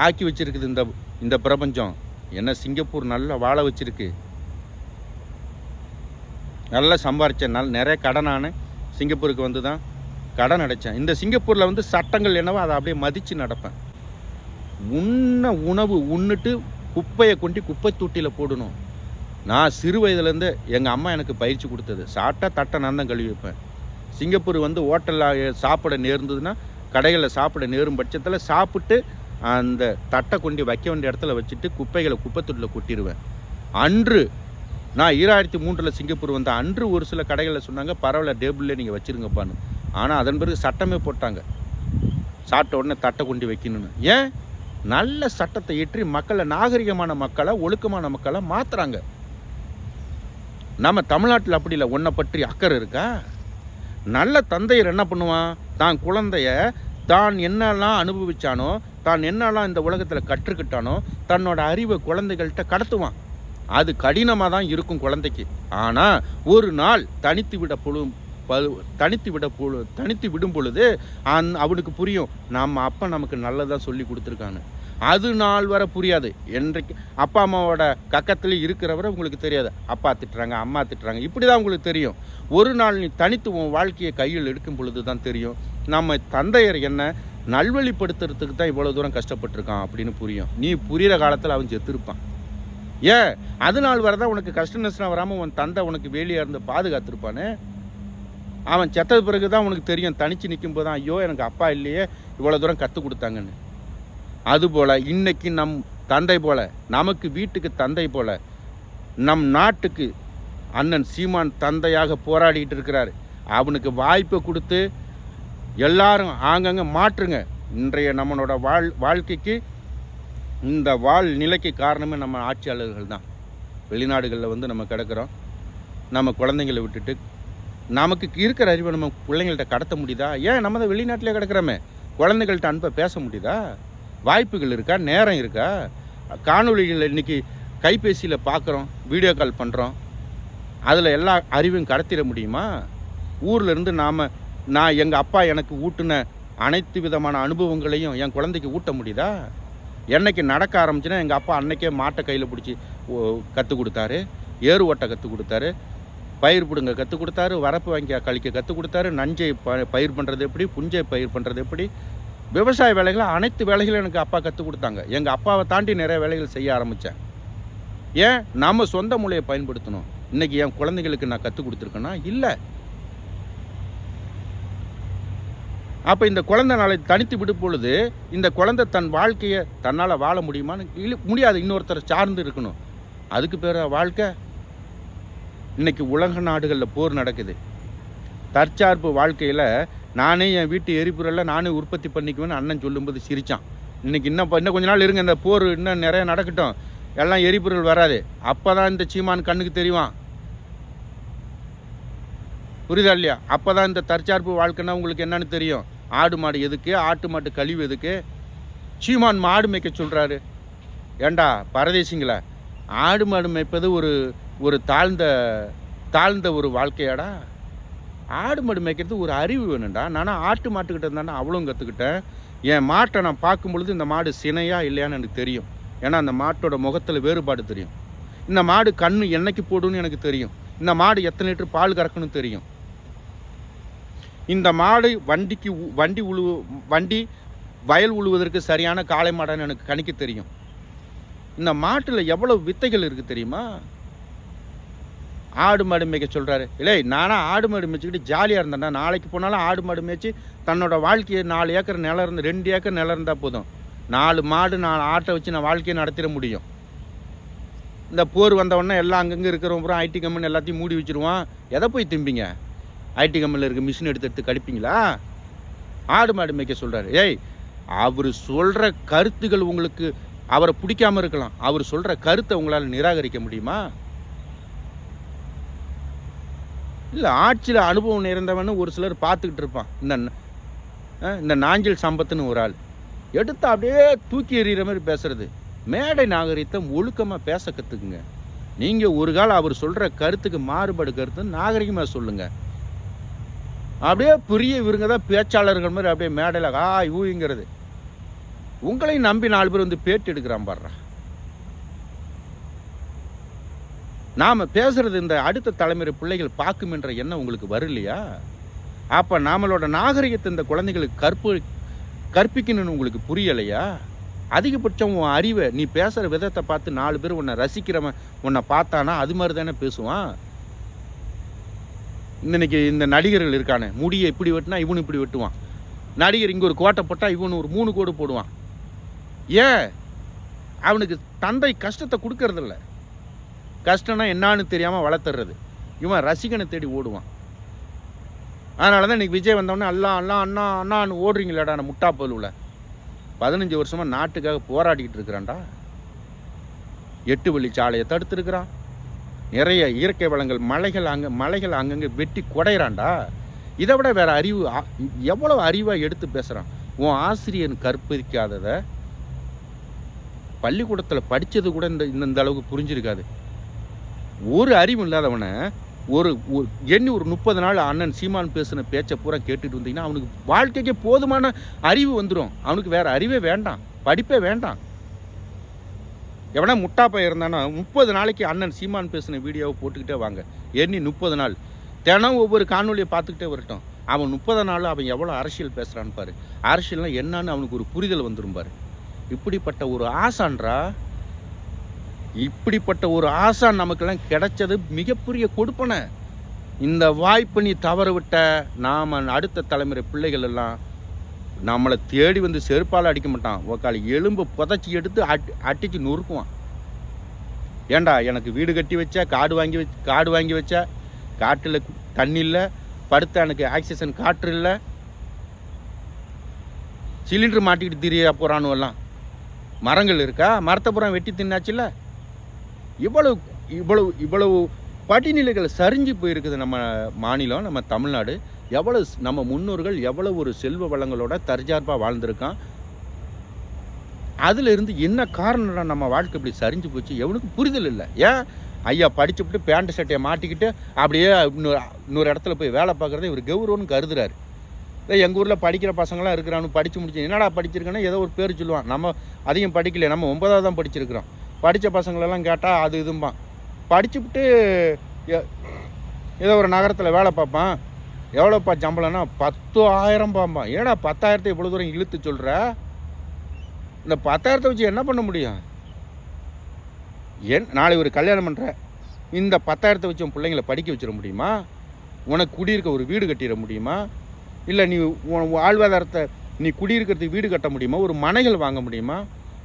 ஆக்கி வச்சிருக்குது இந்த பிரபஞ்சம். என்ன சிங்கப்பூர் நல்லா வாழ வச்சிருக்கு. நல்லா சம்பாரித்தேன், நிறைய கடனான சிங்கப்பூருக்கு வந்து தான் கடன் அடைச்சேன். இந்த சிங்கப்பூரில் வந்து சட்டங்கள் என்னவோ அதை அப்படியே மதித்து நடப்பேன். உணவு உண்ணுட்டு குப்பையை கொண்டு குப்பை தொட்டியில் போடணும். நான் சிறு வயதுலேருந்து எங்கள் அம்மா எனக்கு பயிற்சி கொடுத்தது. சாப்பிட்டா தட்டை நான் தான் கழுவி வைப்பேன். சிங்கப்பூர் வந்து ஹோட்டலில் சாப்பிட நேர்ந்ததுன்னா, கடைகளில் சாப்பிட நேரும் பட்சத்தில் சாப்பிட்டு அந்த தட்டை கொண்டு வைக்க வேண்டிய இடத்துல வச்சுட்டு குப்பைகளை குப்பை தொட்டியில் கொட்டிடுவேன். அன்று நான் 2003 சிங்கப்பூர் வந்த அன்று ஒரு சில கடைகளில் சொன்னாங்க, பரவாயில்ல டேபிள்லேயே நீங்கள் வச்சுருங்கப்பான்னு. ஆனால் அதன் பிறகு சட்டமே போட்டாங்க, சாப்பிட்ட உடனே தட்டை கொண்டு வைக்கணும்னு. ஏன்? நல்ல சட்டத்தை ஏற்றி மக்களை, நாகரிகமான மக்களை, ஒழுக்கமான மக்களை மாற்றுறாங்க. நம்ம தமிழ்நாட்டில் அப்படி இல்லை. ஒன்றை பற்றி அக்கறை இருக்கா? நல்ல தந்தையர் என்ன பண்ணுவான்? தான் குழந்தைய தான் என்னெல்லாம் அனுபவிச்சானோ, தான் என்னெல்லாம் இந்த உலகத்தில் கற்றுக்கிட்டானோ, தன்னோட அறிவை குழந்தைகள்கிட்ட கடத்துவான். அது கடினமாக தான் இருக்கும் குழந்தைக்கு. ஆனால் ஒரு நாள் தனித்து விடும் பொழுது அவனுக்கு புரியும், நம்ம அப்பா நமக்கு நல்லதாக சொல்லி கொடுத்துருக்கான்னு. அது நாள் வரை புரியாது. என்றைக்கு அப்பா அம்மாவோட கக்கத்துலேயே இருக்கிறவரை உங்களுக்கு தெரியாது. அப்பா திட்டுறாங்க, அம்மா திட்டுறாங்க, இப்படி தான் உங்களுக்கு தெரியும். ஒரு நாள் நீ தனித்து உன் வாழ்க்கையை கையில் எடுக்கும் பொழுது தான் தெரியும், நம்ம தந்தையர் என்ன நல்வழிப்படுத்துறதுக்கு தான் இவ்வளோ தூரம் கஷ்டப்பட்டுருக்கான் அப்படின்னு புரியும். நீ புரிகிற காலத்தில் அவன் செத்துருப்பான். ஏன்? அது நாள் வரை தான் உனக்கு கஷ்ட நஷ்டம் வராமல் உன் தந்தை உனக்கு வேலியாக இருந்து பாதுகாத்திருப்பானே. அவன் செத்தது பிறகு தான் உனக்கு தெரியும், தனித்து நிற்கும் போது தான், ஐயோ எனக்கு அப்பா இல்லையே இவ்வளோ தூரம் கற்றுக் கொடுத்தாங்கன்னு. அதுபோல் இன்னைக்கு நம் தந்தை போல, நமக்கு வீட்டுக்கு தந்தை போல, நம் நாட்டுக்கு அண்ணன் சீமான் தந்தையாக போராடிட்டு இருக்கிறார். அவனுக்கு வாய்ப்பை கொடுத்து எல்லாரும் ஆங்கங்கே மாற்றுங்க. இன்றைய நம்மளோட வாழ்க்கைக்கு, இந்த நிலைக்கு காரணமே நம்ம ஆட்சியாளர்கள் தான். வெளிநாடுகளில் வந்து நம்ம கிடக்கிறோம். நம்ம குழந்தைங்களை விட்டுட்டு நமக்கு இருக்கிற அறிவை நம்ம பிள்ளைங்கள்ட்ட கடத்த முடியுதா? ஏன்? நம்ம தான் வெளிநாட்டிலே கிடக்கிறோமே. குழந்தைகள்கிட்ட அன்பை பேச முடியுதா? வாய்ப்புகள் இருக்கா? நேரம் இருக்கா? காணொலிகள் இன்றைக்கி கைபேசியில் பார்க்குறோம், வீடியோ கால் பண்ணுறோம், அதில் எல்லா அறிவையும் கடத்திட முடியுமா? ஊரில் இருந்து நாம் நான் எங்கள் அப்பா எனக்கு ஊட்டின அனைத்து விதமான அனுபவங்களையும் என் குழந்தைக்கு ஊட்ட முடியுதா? என்னைக்கு நடக்க ஆரம்பிச்சுன்னா எங்கள் அப்பா அன்னைக்கே மாட்டை கையில் பிடிச்சி கற்றுக் கொடுத்தாரு, ஏறு ஓட்டை கற்றுக் கொடுத்தாரு, பயிர் பிடுங்க கற்றுக் கொடுத்தாரு, வரப்பு வாங்கி கழிக்க கற்றுக் கொடுத்தாரு, நஞ்சை பயிர் பண்ணுறது எப்படி, புஞ்சை பயிர் பண்ணுறது எப்படி, விவசாய வேலைகளை அனைத்து வேலைகளும் எனக்கு அப்பா கற்றுக் கொடுத்தாங்க. எங்கள் அப்பாவை தாண்டி நிறைய வேலைகள் செய்ய ஆரம்பித்தேன். ஏன்? நம்ம சொந்த மூளையை பயன்படுத்தணும். இன்றைக்கி என் குழந்தைகளுக்கு நான் கற்றுக் கொடுத்துருக்கேன்னா இல்லை. அப்போ இந்த குழந்தை நாளை தனித்து விடும் பொழுது இந்த குழந்தை தன் வாழ்க்கையை தன்னால் வாழ முடியுமான்னு முடியாது. இன்னொருத்தரை சார்ந்து இருக்கணும். அதுக்கு பேர் வாழ்க்கை. இன்றைக்கி உலக நாடுகளில் போர் நடக்குது. தற்சார்பு வாழ்க்கையில் நானே என் வீட்டு எரிபொருளில் நானே உற்பத்தி பண்ணிக்குவேன்னு அண்ணன் சொல்லும்போது சிரித்தான். இன்றைக்கி இன்னும் கொஞ்ச நாள் இருங்க, இந்த போர் இன்னும் நிறைய நடக்கட்டும், எல்லாம் எரிபொருள் வராது, அப்போ தான் இந்த சீமான் கண்ணுக்கு தெரியும். புரியுதா இல்லையா? அப்போ தான் இந்த தற்சார்பு வாழ்க்கைன்னா உங்களுக்கு என்னன்னு தெரியும். ஆடு மாடு எதுக்கு, ஆட்டு மாட்டு கழிவு எதுக்கு? சீமான் மாடு மேய்க்க சொல்கிறாரு. ஏண்டா பரதேசிங்களா, ஆடு மாடு மேய்ப்பது ஒரு தாழ்ந்த ஒரு வாழ்க்கையாடா? ஆடு மாடு மேய்க்கிறது ஒரு அறிவு வேணும்டா. நானும் ஆட்டு மாட்டுக்கிட்ட இருந்தானே அவ்வளோ கற்றுக்கிட்டேன். என் மாட்டை நான் பார்க்கும் பொழுது இந்த மாடு சினையா இல்லையான்னு எனக்கு தெரியும். ஏன்னா அந்த மாட்டோட முகத்தில் வேறுபாடு தெரியும். இந்த மாடு கண்ணு என்னைக்கு போடுன்னு எனக்கு தெரியும். இந்த மாடு எத்தனை லிட்டர் பால் கறக்கணும்னு தெரியும். இந்த மாடு வண்டி வயல் உழுவதற்கு சரியான காளை மாடான்னு எனக்கு கணிக்க தெரியும். இந்த மாட்டில் எவ்வளவு வித்தைகள் இருக்குது தெரியுமா? ஆடு மாடு மேய்க்க சொல்கிறாரு. இல்லை, நானாக ஆடு மாடு மேய்ச்சிக்கிட்டு ஜாலியாக இருந்தேன்டா. நாளைக்கு போனாலும் ஆடு மாடு மேய்ச்சி தன்னோட வாழ்க்கையை 4 ஏக்கர் நிலம் இருந்து 2 ஏக்கர் நிலம் இருந்தால் போதும். 4 மாடு 4 ஆட்டை வச்சு நான் வாழ்க்கையை நடத்திட முடியும். இந்த போர் வந்தவொடனே எல்லாம் அங்கங்கே இருக்கிறவங்க ஐடி கம்பெனி எல்லாத்தையும் மூடி வச்சுருவான். எதை போய் திம்பிங்க? ஐடி கம்பெனியில் இருக்க மிஷின் எடுத்து கடிப்பீங்களா? ஆடு மாடு மேய்க்க சொல்கிறாரு. ஏய், அவர் சொல்கிற கருத்துகள் உங்களுக்கு அவரை பிடிக்காமல் இருக்கலாம். அவர் சொல்கிற கருத்தை உங்களால் நிராகரிக்க முடியுமா? இல்லை, ஆட்சியில் அனுபவம் நிறைந்தவன்னு ஒரு சிலர் பார்த்துக்கிட்டு இருப்பான். இந்த நாஞ்சில் சம்பத்துன்னு ஒரு ஆள் எடுத்து அப்படியே தூக்கி எறிகிற மாதிரி பேசுறது. மேடை நாகரிகத்தை ஒழுக்கமாக பேச கற்றுக்குங்க. நீங்கள் ஒரு காலம் அவர் சொல்கிற கருத்துக்கு மாறுபாடு கருத்து நாகரிகமாக சொல்லுங்கள். அப்படியே புரிய இவருங்க தான் பேச்சாளர்கள் மாதிரி அப்படியே மேடையில் ஊங்கிறது. உங்களையும் நம்பி 4 பேர் வந்து பேட்டி எடுக்கிறான் பாடுறா. நாம் பேசுகிறது இந்த அடுத்த தலைமுறை பிள்ளைகள் பார்க்கும் என்ற எண்ணம் உங்களுக்கு வரலையா? அப்போ நம்மளோட நாகரிகத்தை இந்த குழந்தைகளுக்கு கற்பிக்கணும்னு உங்களுக்கு புரியலையா? அதிகபட்சம் உன் அறிவை நீ பேசுகிற விதத்தை பார்த்து 4 பேர் உன்னை ரசிக்கிறவன் உன்னை பார்த்தானா அது மாதிரி தானே பேசுவான். இன்னைக்கு இந்த நடிகர்கள் இருக்கானே, முடியை இப்படி வெட்டினா இவனு இப்படி வெட்டுவான். நடிகர் இங்கே ஒரு கோட்டை போட்டால் இவனு ஒரு 3 கோடு போடுவான். ஏன்? அவனுக்கு தந்தை கஷ்டத்தை கொடுக்கறதில்ல. கஷ்டம்னா என்னான்னு தெரியாமல் வளர்த்துறது. இவன் ரசிகனை தேடி ஓடுவான். அதனால தான் இன்றைக்கி விஜய் வந்தவொடனே அண்ணான்னு ஓடுறீங்களாடா நான் முட்டா பல்லுவில். 15 வருஷமாக நாட்டுக்காக போராடிக்கிட்டு இருக்கிறான்டா. 8 வழி சாலையை தடுத்துருக்கிறான். நிறைய இயற்கை வளங்கள் மலைகள் அங்கங்கே வெட்டி குடையிறான்டா. இதை விட வேறு அறிவு எவ்வளோ அறிவாக எடுத்து பேசுகிறான். உன் ஆசிரியன் கற்பிக்காததை பள்ளிக்கூடத்தில் படித்தது கூட இந்த அளவுக்கு புரிஞ்சிருக்காது. ஒரு அறிவு இல்லாதவனை ஒரு 30 நாள் அண்ணன் சீமான் பேசின பேச்சை பூரா கேட்டுட்டு வந்தீங்கன்னா அவனுக்கு வாழ்க்கைக்கே போதுமான அறிவு வந்துடும். அவனுக்கு வேறு அறிவே வேண்டாம், படிப்பே வேண்டாம். எவனா முட்டாப்பா இருந்தானா 30 நாளைக்கு அண்ணன் சீமான் பேசின வீடியோவை போட்டுக்கிட்டே வாங்க. 30 நாள் தினம் ஒவ்வொரு காணொலியை பார்த்துக்கிட்டே வரட்டும். அவன் 30 நாள் அவன் எவ்வளோ அரசியல் பேசுகிறான்னு பாரு. அரசியல்னா என்னன்னு அவனுக்கு ஒரு புரிதல் வந்துடும் பாரு. இப்படிப்பட்ட ஒரு ஆசான்றா, இப்படிப்பட்ட ஒரு ஆசான் நமக்கெல்லாம் கிடைச்சது மிகப்பெரிய கொடுப்பனை. இந்த வாய்ப்பு நீ தவறு விட்ட நாம் அடுத்த தலைமுறை பிள்ளைகள் எல்லாம் நம்மளை தேடி வந்து செருப்பால் அடிக்க மாட்டான். உக்காளி எலும்பு புதைச்சி எடுத்து அட்டிச்சு நொறுக்குவான். ஏண்டா எனக்கு வீடு கட்டி வச்சா, காடு வாங்கி வச்சா, காட்டில் தண்ணி இல்லை, படுத்த எனக்கு ஆக்சிஜன் காற்று இல்லை, சிலிண்டர் மாட்டிக்கிட்டு திரிய போகிறானுவெல்லாம். மரங்கள் இருக்கா? மரத்தை புறம் வெட்டி தின்னாச்சுல்ல. இவ்வளவு படிநிலைகள் சரிஞ்சு போயிருக்குது நம்ம மாநிலம், நம்ம தமிழ்நாடு. நம்ம முன்னோர்கள் எவ்வளோ ஒரு செல்வ வளங்களோட தற்சார்பாக வாழ்ந்திருக்கான். அதில் இருந்து என்ன காரணம்னா நம்ம வாழ்க்கை இப்படி சரிஞ்சு போச்சு எவனுக்கு புரிதல் இல்லை. ஏன்? ஐயா படிச்சுட்டு பேண்ட் சட்டையை மாட்டிக்கிட்டு அப்படியே இன்னொரு இடத்துல போய் வேலை பார்க்குறத இவர் கௌரவம்னு கருதுறாரு. இல்லை எங்கள் ஊரில் படிக்கிற பசங்களாம் இருக்கிறானு படித்து முடிச்சு என்னடா படிச்சிருக்கேன்னா ஏதோ ஒரு பேர் சொல்லுவான். நம்ம அதிகம் படிக்கல, நம்ம 9வது தான் படிச்சிருக்கிறோம். படித்த பசங்களெல்லாம் கேட்டால் அது இதும்பான். படிச்சுவிட்டு ஏதோ ஒரு நகரத்தில் வேலை பார்ப்பான். எவ்வளோப்பா சம்பளம்னா 10,000 பாம்பான். ஏடா 10,000 இவ்வளோ தூரம் இழுத்து சொல்கிற? இந்த 10,000 வச்சு என்ன பண்ண முடியும்? நாளை ஒரு கல்யாணம் பண்ணுற, இந்த 10,000 வச்சு உன் பிள்ளைங்களை படிக்க வச்சிட முடியுமா? உனக்கு குடியிருக்க ஒரு வீடு கட்டிட முடியுமா? இல்லை நீ வாழ்வாதாரத்தை நீ குடியிருக்கிறதுக்கு வீடு கட்ட முடியுமா? ஒரு மனைகள் வாங்க முடியுமா?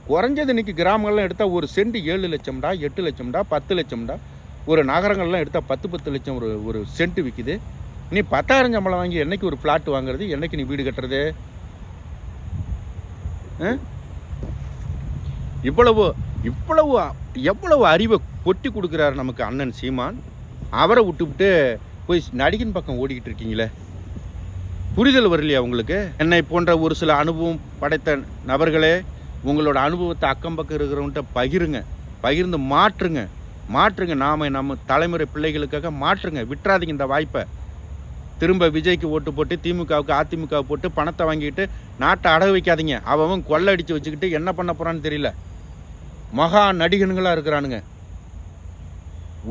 குறைஞ்சது இன்றைக்கி கிராமங்கள்லாம் எடுத்தால் ஒரு சென்ட் 7 லட்சம்டா, 8 லட்சம்டா, 10 லட்சம்டா. ஒரு நகரங்கள்லாம் எடுத்தால் 10 லட்சம் ஒரு சென்ட் விற்கிது. நீ 10,000 சம்பளம் வாங்கி என்னைக்கு ஒரு ஃப்ளாட் வாங்குறது, என்னைக்கு நீ வீடு கட்டுறது? எவ்வளவு அறிவை கொட்டி கொடுக்குறாரு நமக்கு அண்ணன் சீமான். அவரை விட்டுவிட்டு போய் நடிகன் பக்கம் ஓடிக்கிட்டு இருக்கீங்களே, புரிதல் வரலையா உங்களுக்கு? என்னை போன்ற ஒரு சில அனுபவம் படைத்த நபர்களே, உங்களோட அனுபவத்தை அக்கம் பக்கம் இருக்கிறவன்ட்ட பகிர்ந்து மாற்றுங்க. நம்ம தலைமுறை பிள்ளைகளுக்காக மாற்றுங்க. விட்டுறாதீங்க இந்த வாய்ப்பை. திரும்ப விஜய்க்கு ஓட்டு போட்டு திமுகவுக்கு அதிமுக போட்டு பணத்தை வாங்கிட்டு நாட்டை அடகு வைக்காதீங்க. அவன் கொள்ளை அடித்து வச்சுக்கிட்டு என்ன பண்ண போகிறான்னு தெரியல. மகா நடிகனுங்களாக இருக்கிறானுங்க.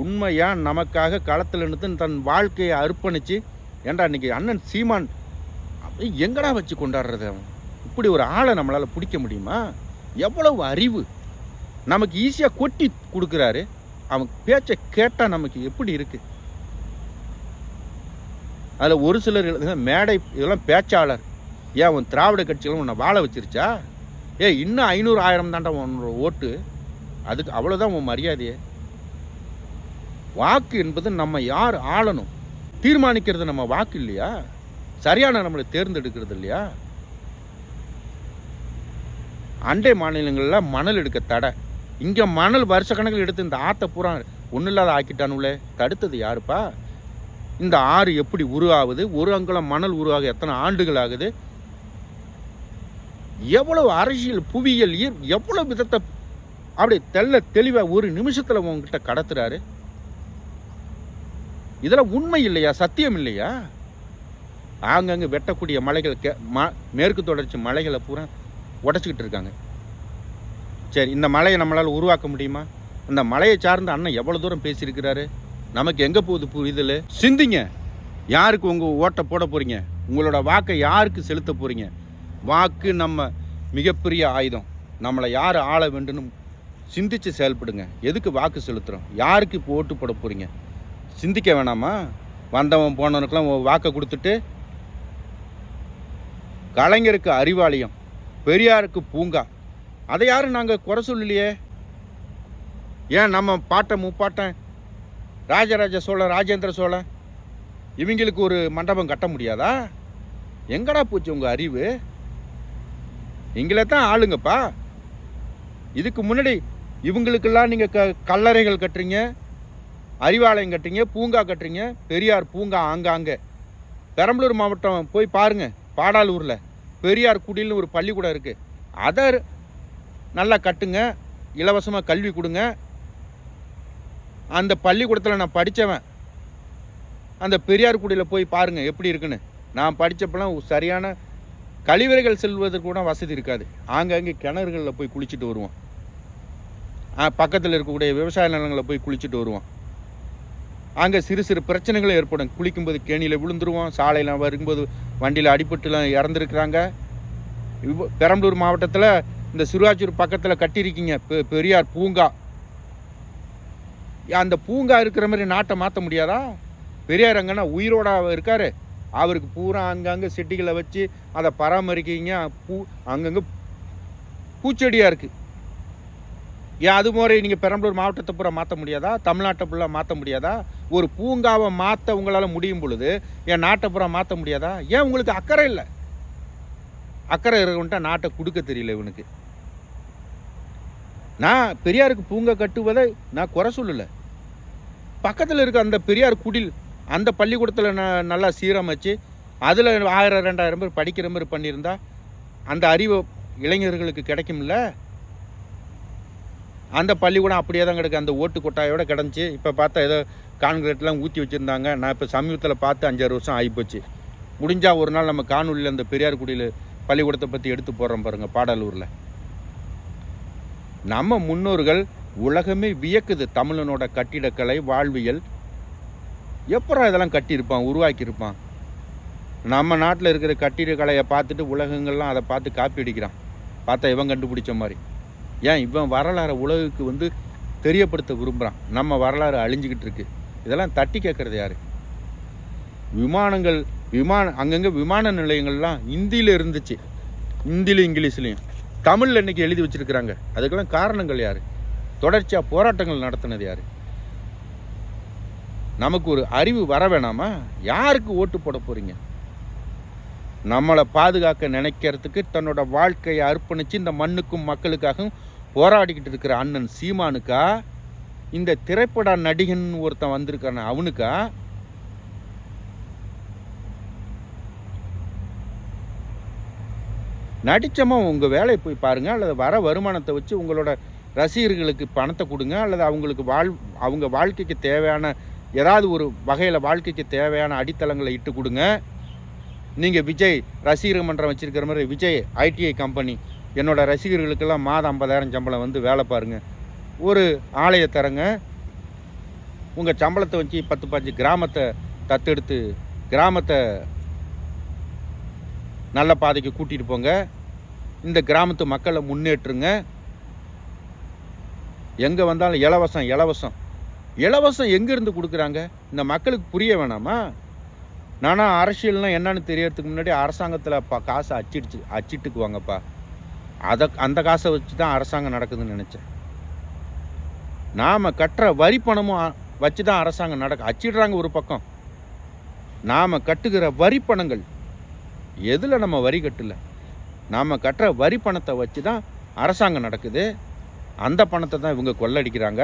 உண்மையாக நமக்காக களத்தில் நின்று தன் வாழ்க்கையை அர்ப்பணித்து, ஏன்டா இன்றைக்கி அண்ணன் சீமான் எங்கடா வச்சு கொண்டாடுறது? அவன் இப்படி ஒரு ஆளை நம்மளால் பிடிக்க முடியுமா? எவ்வளவு அறிவு நமக்கு ஈஸியாக கொட்டி கொடுக்குறாரு. அவன் பேச்சை கேட்டால் நமக்கு எப்படி இருக்குது? அதில் ஒரு சிலர் மேடை இதெல்லாம் பேச்சாளர். ஏன் அவன் திராவிட கட்சிகளும் உன்னை வாழ வச்சிருச்சா? இன்னும் 500 1000 தாண்டா உன்னோட ஓட்டு. அதுக்கு அவ்வளோதான் உன் மரியாதையே. வாக்கு என்பது நம்ம யார் ஆளணும் தீர்மானிக்கிறது நம்ம வாக்கு இல்லையா? சரியான நம்மளை தேர்ந்தெடுக்கிறது இல்லையா? அண்டை மாநிலங்களில் மணல் எடுக்க தடை. இங்கே மணல் வருஷ கணக்கில் எடுத்து இந்த ஆற்றை பூரா ஒன்றும் இல்லாத ஆக்கிட்டானுங்களே. தடுத்தது யாருப்பா? இந்த ஆறு எப்படி உருவாகுது? ஒரு அங்குலம் மணல் உருவாக எத்தனை ஆண்டுகள் ஆகுது? எவ்வளவு அரசியல் புவியியல் எவ்வளவு விதத்தை அப்படி தெளிவாக ஒரு நிமிஷத்தில் உங்ககிட்ட கடத்துறாரு. இதெல்லாம் உண்மை இல்லையா? சத்தியம் இல்லையா? ஆங்கங்கே வெட்டக்கூடிய மலைகள் மேற்கு தொடர்ச்சி மலைகளை பூரா உடச்சிக்கிட்டு இருக்காங்க. சரி, இந்த மலையை நம்மளால் உருவாக்க முடியுமா? அந்த மலையை சார்ந்த அண்ணன் எவ்வளோ தூரம் பேசியிருக்கிறாரு. நமக்கு எங்கே போகுது புரிதல்? சிந்திங்க. யாருக்கு உங்கள் ஓட்டை போட போகிறீங்க? உங்களோட வாக்கை யாருக்கு செலுத்த போகிறீங்க? வாக்கு நம்ம மிகப்பெரிய ஆயுதம். நம்மளை யார் ஆள வேண்டும்னு சிந்தித்து செயல்படுங்க. எதுக்கு வாக்கு செலுத்துகிறோம்? யாருக்கு இப்போ ஓட்டு போட போகிறீங்க? சிந்திக்க வேணாமா? வந்தவன் போனவனுக்கெல்லாம் வாக்கை கொடுத்துட்டு, கலைஞருக்கு அறிவாலயம், பெரியாருக்கு பூங்கா, அதை யாரும் நாங்கள் குறை சொல்லலையே. ஏன் நம்ம பாட்டன் முப்பாட்டன் ராஜராஜ சோழன், ராஜேந்திர சோழன் இவங்களுக்கு ஒரு மண்டபம் கட்ட முடியாதா? எங்கடா போச்சு உங்கள் அறிவு? இங்களே தான் ஆளுங்கப்பா. இதுக்கு முன்னாடி இவங்களுக்கெல்லாம் நீங்கள் கல்லறைகள் கட்டுறீங்க, அறிவாலயம் கட்டுறீங்க, பூங்கா கட்டுறீங்க. பெரியார் பூங்கா ஆங்காங்கே. பெரம்பலூர் மாவட்டம் போய் பாருங்க, பாடாலூரில் பெரியார் குடில்னு ஒரு பள்ளிக்கூடம் இருக்குது. அதை நல்லா கட்டுங்க, இலவசமாக கல்வி கொடுங்க. அந்த பள்ளிக்கூடத்தில் நான் படித்தவன். அந்த பெரியார் குடியில் போய் பாருங்கள் எப்படி இருக்குன்னு. நான் படித்தப்பெல்லாம் சரியான கழிவறைகள் செல்வதற்கு கூட வசதி இருக்காது. ஆங்காங்கே கிணறுகளில் போய் குளிச்சுட்டு வருவோம். பக்கத்தில் இருக்கக்கூடிய விவசாய நிலங்களில் போய் குளிச்சுட்டு வருவோம். அங்கே சிறு சிறு பிரச்சனைகளும் ஏற்படும். குளிக்கும்போது கேணியில் விழுந்துருவோம். சாலையில் வரும்போது வண்டியில் அடிபட்டுலாம் இறந்துருக்குறாங்க. பெரம்பலூர் மாவட்டத்தில் இந்த சிறுவாச்சூர் பக்கத்தில் கட்டியிருக்கீங்க பெரியார் பூங்கா. அந்த பூங்கா இருக்கிற மாதிரி நாட்டை மாற்ற முடியாதா? பெரியார் அங்கன்னா உயிரோட இருக்காரு. அவருக்கு பூரா அங்கங்கே செட்டிகளை வச்சு அதை பராமரிக்கிங்க. அங்கங்கே பூச்செடியாக இருக்குது. ஏன் அது மாதிரி நீங்கள் பெரம்பலூர் மாவட்டத்தை பூரா மாற்ற முடியாதா? தமிழ்நாட்டை ஃபுல்லாக மாற்ற முடியாதா? ஒரு பூங்காவை மாற்ற உங்களால் முடியும் பொழுது என் நாட்டை பூரா மாற்ற முடியாதா? ஏன் உங்களுக்கு அக்கறை இல்லை? அக்கறை இருக்கவன்ட்டா நாட்டை கொடுக்க தெரியல இவனுக்கு. நான் பெரியாருக்கு பூங்கா கட்டுவதை நான் குறை சொல்லலை. பக்கத்தில் இருக்க அந்த பெரியார் குடில், அந்த பள்ளிக்கூடத்தில் நல்லா சீரமைச்சு அதில் 1000 2000 பேர் படிக்கிற மாதிரி பண்ணியிருந்தா அந்த அறிவு இளைஞர்களுக்கு கிடைக்கும்ல. அந்த பள்ளிக்கூடம் அப்படியே தான் கிடக்கு, அந்த ஓட்டு கொட்டாயோடு கிடந்துச்சு. இப்போ பார்த்தா ஏதோ கான்கிரீட்லாம் ஊற்றி வச்சுருந்தாங்க. நான் இப்போ சமீபத்தில் பார்த்து 5-6 வருஷம் ஆகிப்போச்சு. முடிஞ்சால் ஒரு நாள் நம்ம காணொலியில் அந்த பெரியார்குடியில் பள்ளிக்கூடத்தை பற்றி எடுத்து போடுறோம் பாருங்கள், பாடாலூரில். நம்ம முன்னோர்கள் உலகமே வியக்குது தமிழனோட கட்டிடக்கலை, வாழ்வியல். எப்பறம் இதெல்லாம் கட்டியிருப்பான், உருவாக்கியிருப்பான்? நம்ம நாட்டில் இருக்கிற கட்டிடக்கலையை பார்த்துட்டு உலகங்கள்லாம் அதை பார்த்து காப்பி அடிக்கிறான். பார்த்தா இவன் கண்டுபிடிச்ச மாதிரி. ஏன் இவன் வரலாறு உலகுக்கு தெரியப்படுத்த விரும்புகிறான். நம்ம வரலாறு அழிஞ்சிக்கிட்டு இருக்கு. இதெல்லாம் தட்டி கேட்குறது யார்? அங்கங்கே விமான நிலையங்கள்லாம் ஹிந்தியில் இருந்துச்சு, ஹிந்திலையும் இங்கிலீஷ்லேயும். தமிழில் இன்றைக்கி எழுதி வச்சுருக்கிறாங்க. அதுக்கெல்லாம் காரணங்கள் யார்? தொடர்ச்சியாக போராட்டங்கள் நடத்தினது யார்? நமக்கு ஒரு அறிவு வர வேணாமா? யாருக்கு ஓட்டு போட போகிறீங்க? நம்மளை பாதுகாக்க நினைக்கிறதுக்கு தன்னோட வாழ்க்கையை அர்ப்பணித்து இந்த மண்ணுக்கும் மக்களுக்காகவும் போராடிக்கிட்டு இருக்கிற அண்ணன் சீமானுக்கா, இந்த திரைப்பட நடிகன் ஒருத்தன் வந்திருக்கான அவனுக்கா? நடித்தமா உங்கள் வேலையை போய் பாருங்கள், அல்லது வர வருமானத்தை வச்சு உங்களோட ரசிகர்களுக்கு பணத்தை கொடுங்க, அல்லது அவங்களுக்கு அவங்க வாழ்க்கைக்கு தேவையான ஏதாவது ஒரு வகையில் வாழ்க்கைக்கு தேவையான அடித்தளங்களை இட்டு கொடுங்க. நீங்கள் விஜய் ரசிகர் மன்றம் வச்சுருக்கிற மாதிரி விஜய் ஐடிஐ கம்பெனி, என்னோடய ரசிகர்களுக்கெல்லாம் மாதம் 50,000 சம்பளம் வேலை பாருங்கள், ஒரு ஆலய தரங்க, உங்கள் சம்பளத்தை வச்சு 10-15 கிராமத்தை தத்தெடுத்து கிராமத்தை நல்ல பாதைக்கு கூட்டிகிட்டு போங்க, இந்த கிராமத்து மக்களை முன்னேற்றுங்க. எங்கே வந்தாலும் இலவசம் எங்கேருந்து கொடுக்குறாங்க? இந்த மக்களுக்கு புரிய வேணாமா? நானா அரசியல்னால் என்னன்னு தெரியறதுக்கு முன்னாடி அரசாங்கத்தில் காசை அச்சிட்டுக்குவாங்கப்பா. அந்த காசை வச்சு தான் அரசாங்கம் நடக்குதுன்னு நினச்சேன். நாம் கட்டுற வரி பணமும் வச்சு தான் அரசாங்கம் அச்சிடுறாங்க ஒரு பக்கம். நாம் கட்டுகிற வரி பணங்கள் எதில் நம்ம வரி கட்டல? நாம் கட்டுற வரி பணத்தை வச்சு தான் அரசாங்கம் நடக்குது. அந்த பணத்தை தான் இவங்க கொள்ளடிக்கிறாங்க.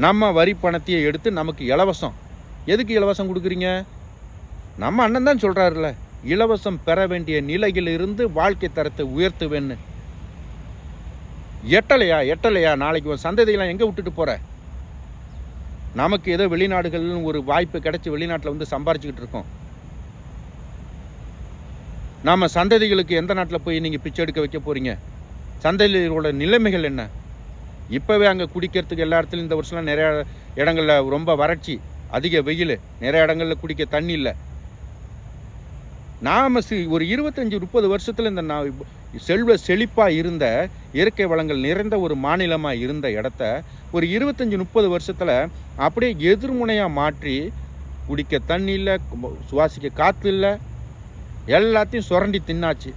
நம்ம வரி பணத்தையே எடுத்து நமக்கு இலவசம். எதுக்கு இலவசம் கொடுக்குறீங்க? நம்ம அண்ணன் தான் சொல்கிறாருல்ல, இலவசம் பெற வேண்டிய நிலையில் இருந்து வாழ்க்கை தரத்தை உயர்த்துவேன்னு. எட்டலையா? நாளைக்கு ஒரு சந்ததியெல்லாம் எங்கே விட்டுட்டு போகிற? நமக்கு ஏதோ வெளிநாடுகள்னு ஒரு வாய்ப்பு கிடைச்சி வெளிநாட்டில் சம்பாரிச்சுக்கிட்டு இருக்கோம். நாம் சந்ததிகளுக்கு எந்த நாட்டில் போய் நீங்கள் பிச்சை எடுக்க வைக்க போகிறீங்க? சந்ததிகளோட நிலைமைகள் என்ன? இப்போவே அங்கே குடிக்கிறதுக்கு எல்லா இடத்துலையும் இந்த வருஷம்லாம் நிறையா இடங்களில் ரொம்ப வறட்சி, அதிக வெயில், நிறைய இடங்களில் குடிக்க தண்ணி இல்லை. நாம் ஒரு 25-30 வருஷத்தில் இந்த செல்வ செழிப்பாக இருந்த இயற்கை வளங்கள் நிறைந்த ஒரு மாநிலமாக இருந்த இடத்த ஒரு 25-30 வருஷத்தில் அப்படியே எதிர்முனையாக மாற்றி, குடிக்க தண்ணி இல்லை, சுவாசிக்க காற்று இல்லை, எல்லாத்தையும் சுரண்டி தின்னாச்சு.